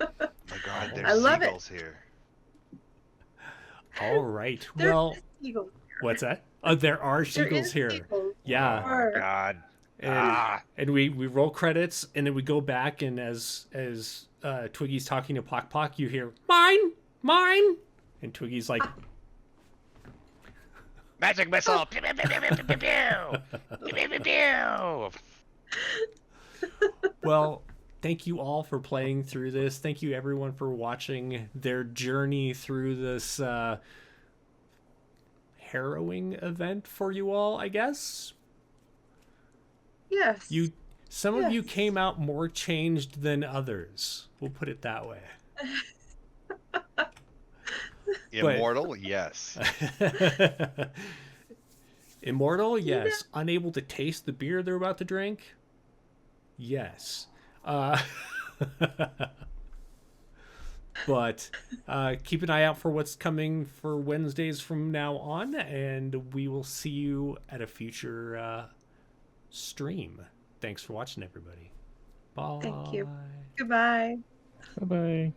my God, there's I love it. seagulls here. All right. There Well, is seagulls. what's that? Oh, there are There seagulls is here. seagulls. Yeah. Oh my God. And we roll credits, and then we go back, and as Twiggy's talking to Pock Pock, you hear mine, and Twiggy's like, Magic missile! Pew, pew, pew, pew, pew, pew, pew. Pew, pew, pew. well, thank you all for playing through this. Thank you everyone for watching their journey through this harrowing event for you all, I guess. Yes. Some of you Yes. came out more changed than others. We'll put it that way. Immortal? Yes. Immortal, You know- yes. Unable to taste the beer they're about to drink, yes. Uh, but keep an eye out for what's coming for Wednesdays from now on, and we will see you at a future stream. Thanks for watching, everybody. Bye. Thank you. Goodbye. Bye bye.